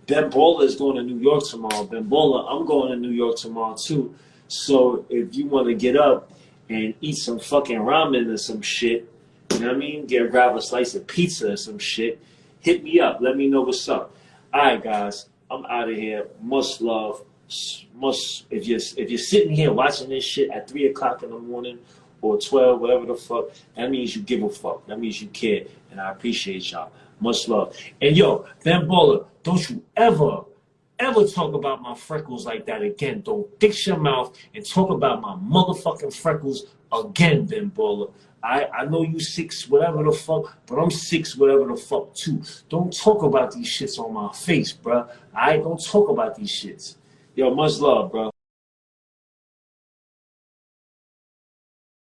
[SPEAKER 1] Ben Baller is going to New York tomorrow. Ben Baller, I'm going to New York tomorrow too. So if you want to get up and eat some fucking ramen or some shit, you know what I mean? Grab a slice of pizza or some shit. Hit me up. Let me know what's up. All right, guys. I'm out of here. Much love. If you're sitting here watching this shit at 3 o'clock in the morning or 12, whatever the fuck, that means you give a fuck. That means you care, and I appreciate y'all. Much love. And yo, Ben Baller, don't you ever talk about my freckles like that again. Don't fix your mouth and talk about my motherfucking freckles again, Ben Baller. I know you 6 whatever the fuck, but I'm 6 whatever the fuck too. Don't talk about these shits on my face, bruh. Don't talk about these shits. Yo, much love, bro.